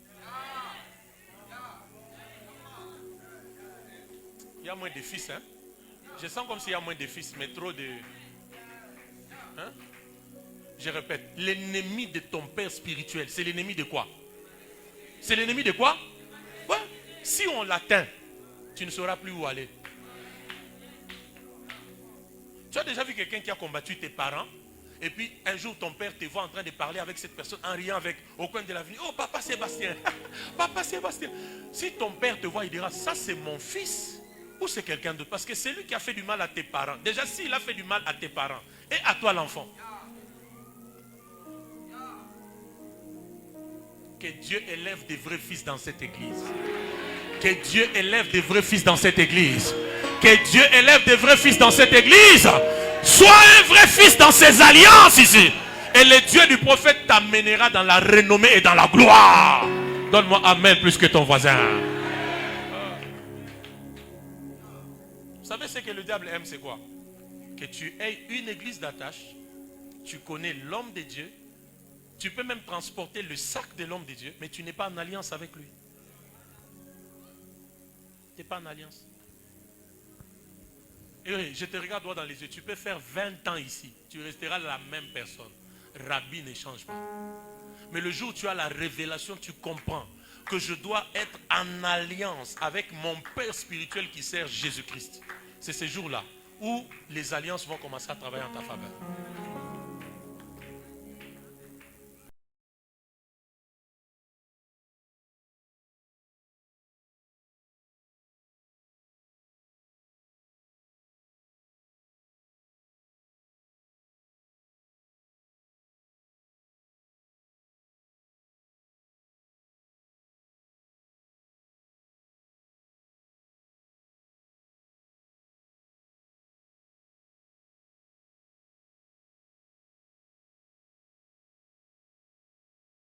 Il y a moins de fils, hein? Je sens comme s'il y a moins de fils, mais trop de... Hein? Je répète, l'ennemi de ton père spirituel, c'est l'ennemi de quoi? C'est l'ennemi de quoi? Ouais. Si on l'atteint, tu ne sauras plus où aller. Tu as déjà vu quelqu'un qui a combattu tes parents? Et puis un jour ton père te voit en train de parler avec cette personne en riant avec au coin de l'avenue. Oh papa Sébastien, papa Sébastien. Si ton père te voit, il dira, ça c'est mon fils ou c'est quelqu'un d'autre? Parce que c'est lui qui a fait du mal à tes parents. Déjà s'il a fait du mal à tes parents et à toi l'enfant. Que Dieu élève des vrais fils dans cette église. Que Dieu élève des vrais fils dans cette église. Que Dieu élève des vrais fils dans cette église. Sois un vrai fils dans ses alliances ici. Et le Dieu du prophète t'amènera dans la renommée et dans la gloire. Donne-moi amen plus que ton voisin. Vous savez ce que le diable aime, c'est quoi? Que tu aies une église d'attache. Tu connais l'homme de Dieu. Tu peux même transporter le sac de l'homme de Dieu, mais tu n'es pas en alliance avec lui. Tu n'es pas en alliance. Et je te regarde droit dans les yeux. Tu peux faire 20 ans ici. Tu resteras la même personne. Rabbi ne change pas. Mais le jour où tu as la révélation, tu comprends que je dois être en alliance avec mon Père spirituel qui sert Jésus-Christ. C'est ce jour-là où les alliances vont commencer à travailler en ta faveur.